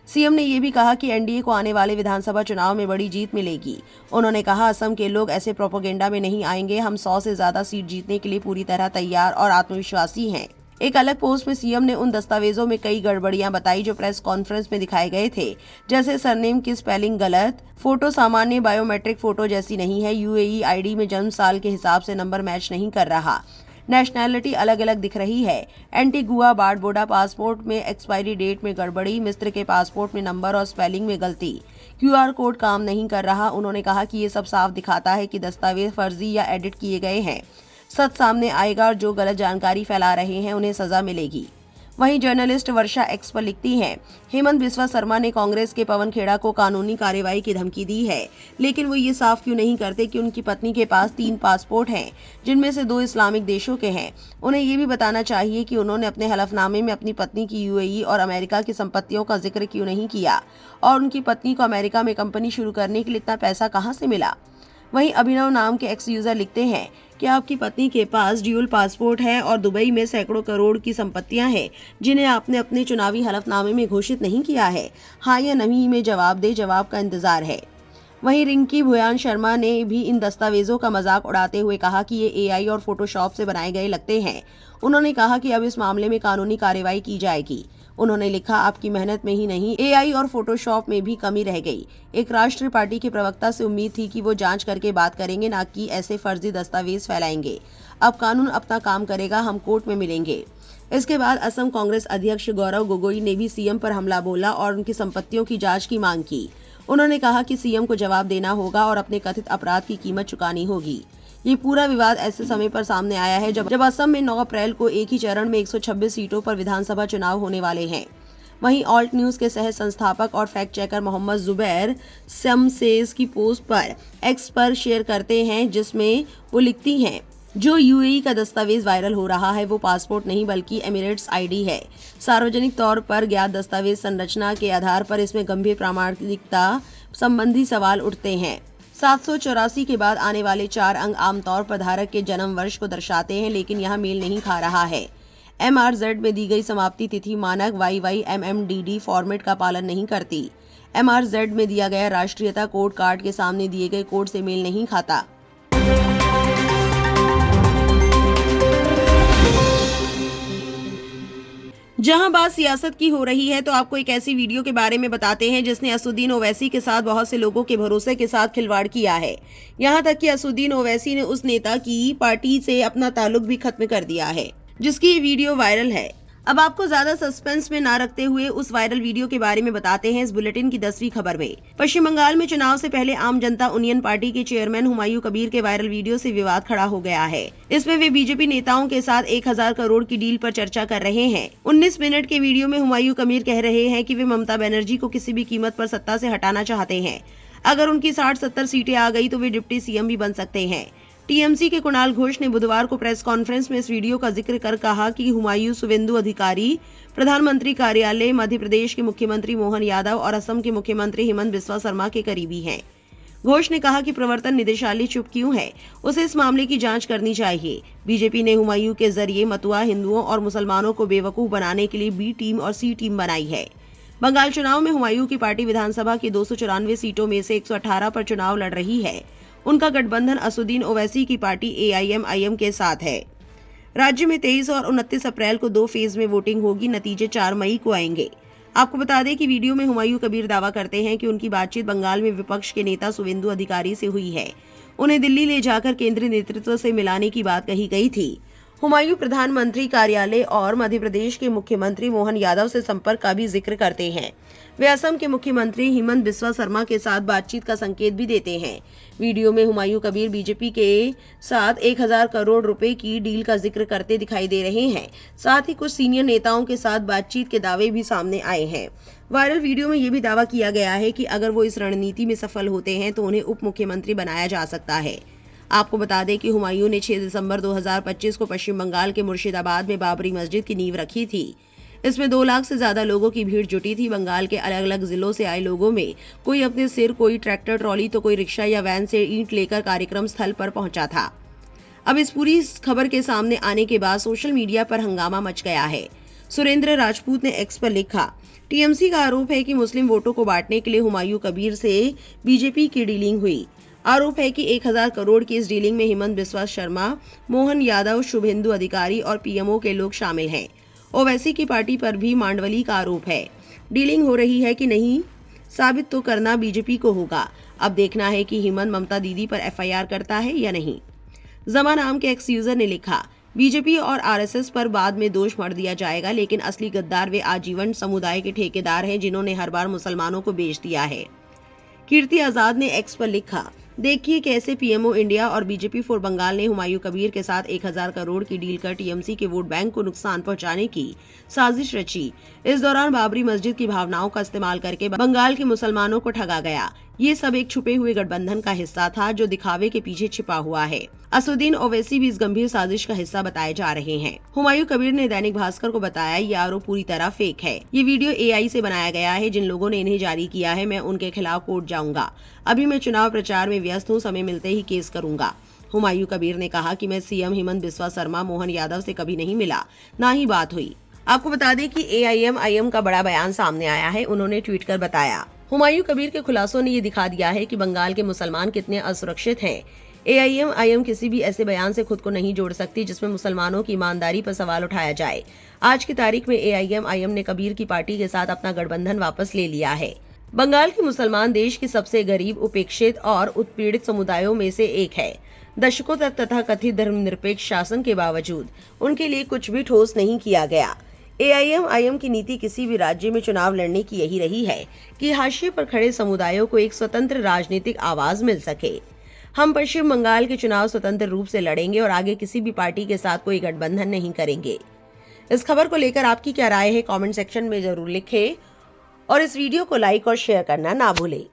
सीएम ने ये भी कहा कि एनडीए को आने वाले विधानसभा चुनाव में बड़ी जीत मिलेगी। उन्होंने कहा, असम के लोग ऐसे प्रोपेगेंडा में नहीं आएंगे। हम 100 से ज्यादा सीट जीतने के लिए पूरी तरह तैयार और आत्मविश्वासी हैं। एक अलग पोस्ट में सीएम ने उन दस्तावेजों में कई गड़बड़ियां बताई जो प्रेस कॉन्फ्रेंस में दिखाए गए थे, जैसे सरनेम की स्पेलिंग गलत, फोटो सामान्य बायोमेट्रिक फोटो जैसी नहीं है, यूएई आईडी में जन्म साल के हिसाब से नंबर मैच नहीं कर रहा, नेशनैलिटी अलग अलग दिख रही है, एंटीगुआ बारबोडा पासपोर्ट में एक्सपायरी डेट में गड़बड़ी, मिस्र के पासपोर्ट में नंबर और स्पेलिंग में गलती, क्यूआर कोड काम नहीं कर रहा। उन्होंने कहा कि ये सब साफ दिखाता है कि दस्तावेज फर्जी या एडिट किए गए हैं। सच सामने आएगा और जो गलत जानकारी फैला रहे हैं उन्हें सजा मिलेगी। वहीं जर्नलिस्ट वर्षा एक्स पर लिखती हैं, हेमंत बिस्वा शर्मा ने कांग्रेस के पवन खेड़ा को कानूनी कार्रवाई की धमकी दी है, लेकिन वो ये साफ क्यों नहीं करते कि उनकी पत्नी के पास 3 पासपोर्ट हैं, जिनमें से 2 इस्लामिक देशों के हैं। उन्हें ये भी बताना चाहिए कि उन्होंने अपने हलफनामे में अपनी पत्नी की यूएई और अमेरिका की संपत्तियों का जिक्र क्यों नहीं किया और उनकी पत्नी को अमेरिका में कंपनी शुरू करने के लिए इतना पैसा कहाँ से मिला। वहीं अभिनव नाम के एक्स यूजर लिखते हैं कि आपकी पत्नी के पास ड्यूल पासपोर्ट है और दुबई में सैकड़ों करोड़ की संपत्तियां हैं, जिन्हें आपने अपने चुनावी हलफनामे में घोषित नहीं किया है। हाँ या नहीं में जवाब दे, जवाब का इंतजार है। वहीं रिंकी भोया शर्मा ने भी इन दस्तावेजों का मजाक उड़ाते हुए कहा कि ये एआई और फोटोशॉप से बनाए गए लगते हैं। उन्होंने कहा कि अब इस मामले में कानूनी कार्रवाई की जाएगी। उन्होंने लिखा, आपकी मेहनत में ही नहीं, एआई और फोटोशॉप में भी कमी रह गई। एक राष्ट्रीय पार्टी के प्रवक्ता से उम्मीद थी कि वो जांच करके बात करेंगे, ना कि ऐसे फर्जी दस्तावेज फैलाएंगे। अब कानून अपना काम करेगा, हम कोर्ट में मिलेंगे। इसके बाद असम कांग्रेस अध्यक्ष गौरव गोगोई ने भी सीएम पर हमला बोला और उनकी संपत्तियों की जांच की मांग की। उन्होंने कहा कि सीएम को जवाब देना होगा और अपने कथित अपराध की कीमत चुकानी होगी। ये पूरा विवाद ऐसे समय पर सामने आया है जब असम में 9 अप्रैल को एक ही चरण में 126 सीटों पर विधानसभा चुनाव होने वाले हैं। वहीं ऑल्ट न्यूज के सह संस्थापक और फैक्ट चेकर मोहम्मद जुबैर शमसेज की पोस्ट पर एक्स पर शेयर करते हैं, जिसमें वो लिखती हैं, जो यूएई का दस्तावेज वायरल हो रहा है वो पासपोर्ट नहीं बल्कि एमिरेट्स आईडी है। सार्वजनिक तौर पर ज्ञात दस्तावेज संरचना के आधार पर इसमें गंभीर प्रामाणिकता संबंधी सवाल उठते हैं। 784 के बाद आने वाले 4 अंक आमतौर पर धारक के जन्म वर्ष को दर्शाते हैं, लेकिन यहाँ मेल नहीं खा रहा है। MRZ में दी गई समाप्ति तिथि मानक YYMMDD फॉर्मेट का पालन नहीं करती। MRZ में दिया गया राष्ट्रीयता कोड कार्ड के सामने दिए गए कोड से मेल नहीं खाता। जहां बात सियासत की हो रही है तो आपको एक ऐसी वीडियो के बारे में बताते हैं जिसने असदुद्दीन ओवैसी के साथ बहुत से लोगों के भरोसे के साथ खिलवाड़ किया है। यहां तक कि असदुद्दीन ओवैसी ने उस नेता की पार्टी से अपना ताल्लुक भी खत्म कर दिया है, जिसकी ये वीडियो वायरल है। अब आपको ज्यादा सस्पेंस में ना रखते हुए उस वायरल वीडियो के बारे में बताते हैं इस बुलेटिन की 10वीं खबर में। पश्चिम बंगाल में चुनाव से पहले आम जनता यूनियन पार्टी के चेयरमैन हुमायूं कबीर के वायरल वीडियो से विवाद खड़ा हो गया है। इसमें वे बीजेपी नेताओं के साथ 1000 करोड़ की डील पर चर्चा कर रहे हैं। 19 मिनट के वीडियो में हुमायूं कबीर कह रहे हैं कि वे ममता बनर्जी को किसी भी कीमत पर सत्ता से हटाना चाहते हैं। अगर उनकी 60-70 सीटें आ गई तो वे डिप्टी सीएम भी बन सकते हैं। टीएमसी के कुणाल घोष ने बुधवार को प्रेस कॉन्फ्रेंस में इस वीडियो का जिक्र कर कहा कि हुमायूं शुवेंदु अधिकारी, प्रधानमंत्री कार्यालय, मध्य प्रदेश के मुख्यमंत्री मोहन यादव और असम के मुख्यमंत्री हेमंत बिस्वा शर्मा के करीबी हैं। घोष ने कहा कि प्रवर्तन निदेशालय चुप क्यों है, उसे इस मामले की जांच करनी चाहिए। बीजेपी ने हुमायूं के जरिए मतुआ हिंदुओं और मुसलमानों को बेवकूफ बनाने के लिए बी टीम और सी टीम बनाई है। बंगाल चुनाव में हुमायूं की पार्टी विधानसभा की 294 सीटों में से 118 पर चुनाव लड़ रही है। उनका गठबंधन असदुद्दीन ओवैसी की पार्टी AIM-IM के साथ है। राज्य में 23 और 29 अप्रैल को 2 फेज में वोटिंग होगी। नतीजे 4 मई को आएंगे। आपको बता दें कि वीडियो में हुमायूं कबीर दावा करते हैं कि उनकी बातचीत बंगाल में विपक्ष के नेता शुवेंदु अधिकारी से हुई है। उन्हें दिल्ली ले जाकर केंद्रीय नेतृत्व से मिलाने की बात कही गई थी। हुमायूं प्रधानमंत्री कार्यालय और मध्य प्रदेश के मुख्यमंत्री मोहन यादव से संपर्क का भी जिक्र करते हैं। वे असम के मुख्यमंत्री हिमंत बिस्वा शर्मा के साथ बातचीत का संकेत भी देते हैं। वीडियो में हुमायूं कबीर बीजेपी के साथ 1000 करोड़ रुपए की डील का जिक्र करते दिखाई दे रहे हैं। साथ ही कुछ सीनियर नेताओं के साथ बातचीत के दावे भी सामने आए हैं। वायरल वीडियो में ये भी दावा किया गया है कि अगर वो इस रणनीति में सफल होते हैं तो उन्हें उप मुख्यमंत्री बनाया जा सकता है। आपको बता दें कि हुमायूं ने 6 दिसंबर 2025 को पश्चिम बंगाल के मुर्शिदाबाद में बाबरी मस्जिद की नींव रखी थी। इसमें 2 लाख से ज्यादा लोगों की भीड़ जुटी थी। बंगाल के अलग अलग जिलों से आए लोगों में कोई अपने सिर, कोई ट्रैक्टर ट्रॉली तो कोई रिक्शा या वैन से ईंट लेकर कार्यक्रम स्थल पर पहुंचा था। अब इस पूरी खबर के सामने आने के बाद सोशल मीडिया पर हंगामा मच गया है। सुरेंद्र राजपूत ने एक्स पर लिखा, टीएमसी का आरोप है कि मुस्लिम वोटों को बांटने के लिए हुमायूं कबीर से बीजेपी की डीलिंग हुई। आरोप है कि 1000 करोड़ की इस डीलिंग में हिमंत बिस्वा शर्मा, मोहन यादव, शुभेंदु अधिकारी और पीएमओ के लोग शामिल हैं। ओवैसी की पार्टी पर भी मांडवली का आरोप है। डीलिंग हो रही है कि नहीं, साबित तो करना बीजेपी को होगा। अब देखना है कि हिमंत ममता दीदी पर FIR करता है या नहीं। जमा नाम के एक्स यूजर ने लिखा, बीजेपी और RSS पर बाद में दोष मढ़ दिया जाएगा, लेकिन असली गद्दार वे आजीवन समुदाय के ठेकेदार हैं जिन्होंने हर बार मुसलमानों को बेच दिया है। कीर्ति आजाद ने एक्स पर लिखा, देखिए कैसे पीएमओ इंडिया और बीजेपी फॉर बंगाल ने हुमायूं कबीर के साथ 1000 करोड़ की डील कर टीएमसी के वोट बैंक को नुकसान पहुंचाने की साजिश रची। इस दौरान बाबरी मस्जिद की भावनाओं का इस्तेमाल करके बंगाल के मुसलमानों को ठगा गया। ये सब एक छुपे हुए गठबंधन का हिस्सा था जो दिखावे के पीछे छिपा हुआ है। असदुद्दीन ओवैसी भी इस गंभीर साजिश का हिस्सा बताए जा रहे हैं। हुमायूं कबीर ने दैनिक भास्कर को बताया, ये आरोप पूरी तरह फेक है। ये वीडियो AI से बनाया गया है। जिन लोगों ने इन्हें जारी किया है, मैं उनके खिलाफ कोर्ट जाऊंगा। अभी मैं चुनाव प्रचार में व्यस्त हूँ, समय मिलते ही केस करूंगा। हुमायूं कबीर ने कहा कि मैं CM हिमंत बिस्वा शर्मा, मोहन यादव से कभी नहीं मिला, ना ही बात हुई। आपको बता दें कि AIM-IM का बड़ा बयान सामने आया है। उन्होंने ट्वीट कर बताया, हुमायूं कबीर के खुलासों ने ये दिखा दिया है कि बंगाल के मुसलमान कितने असुरक्षित हैं। AIM-IM किसी भी ऐसे बयान से खुद को नहीं जोड़ सकती जिसमें मुसलमानों की ईमानदारी पर सवाल उठाया जाए। आज की तारीख में AIM-IM ने कबीर की पार्टी के साथ अपना गठबंधन वापस ले लिया है। बंगाल के मुसलमान देश के सबसे गरीब, उपेक्षित और उत्पीड़ित समुदायों में से एक है। दशकों तक तथाकथित धर्मनिरपेक्ष शासन के बावजूद उनके लिए कुछ भी ठोस नहीं किया गया। AIM-IM की नीति किसी भी राज्य में चुनाव लड़ने की यही रही है कि हाशिए पर खड़े समुदायों को एक स्वतंत्र राजनीतिक आवाज मिल सके। हम पश्चिम बंगाल के चुनाव स्वतंत्र रूप से लड़ेंगे और आगे किसी भी पार्टी के साथ कोई गठबंधन नहीं करेंगे। इस खबर को लेकर आपकी क्या राय है, कमेंट सेक्शन में जरूर लिखें और इस वीडियो को लाइक और शेयर करना ना भूलें।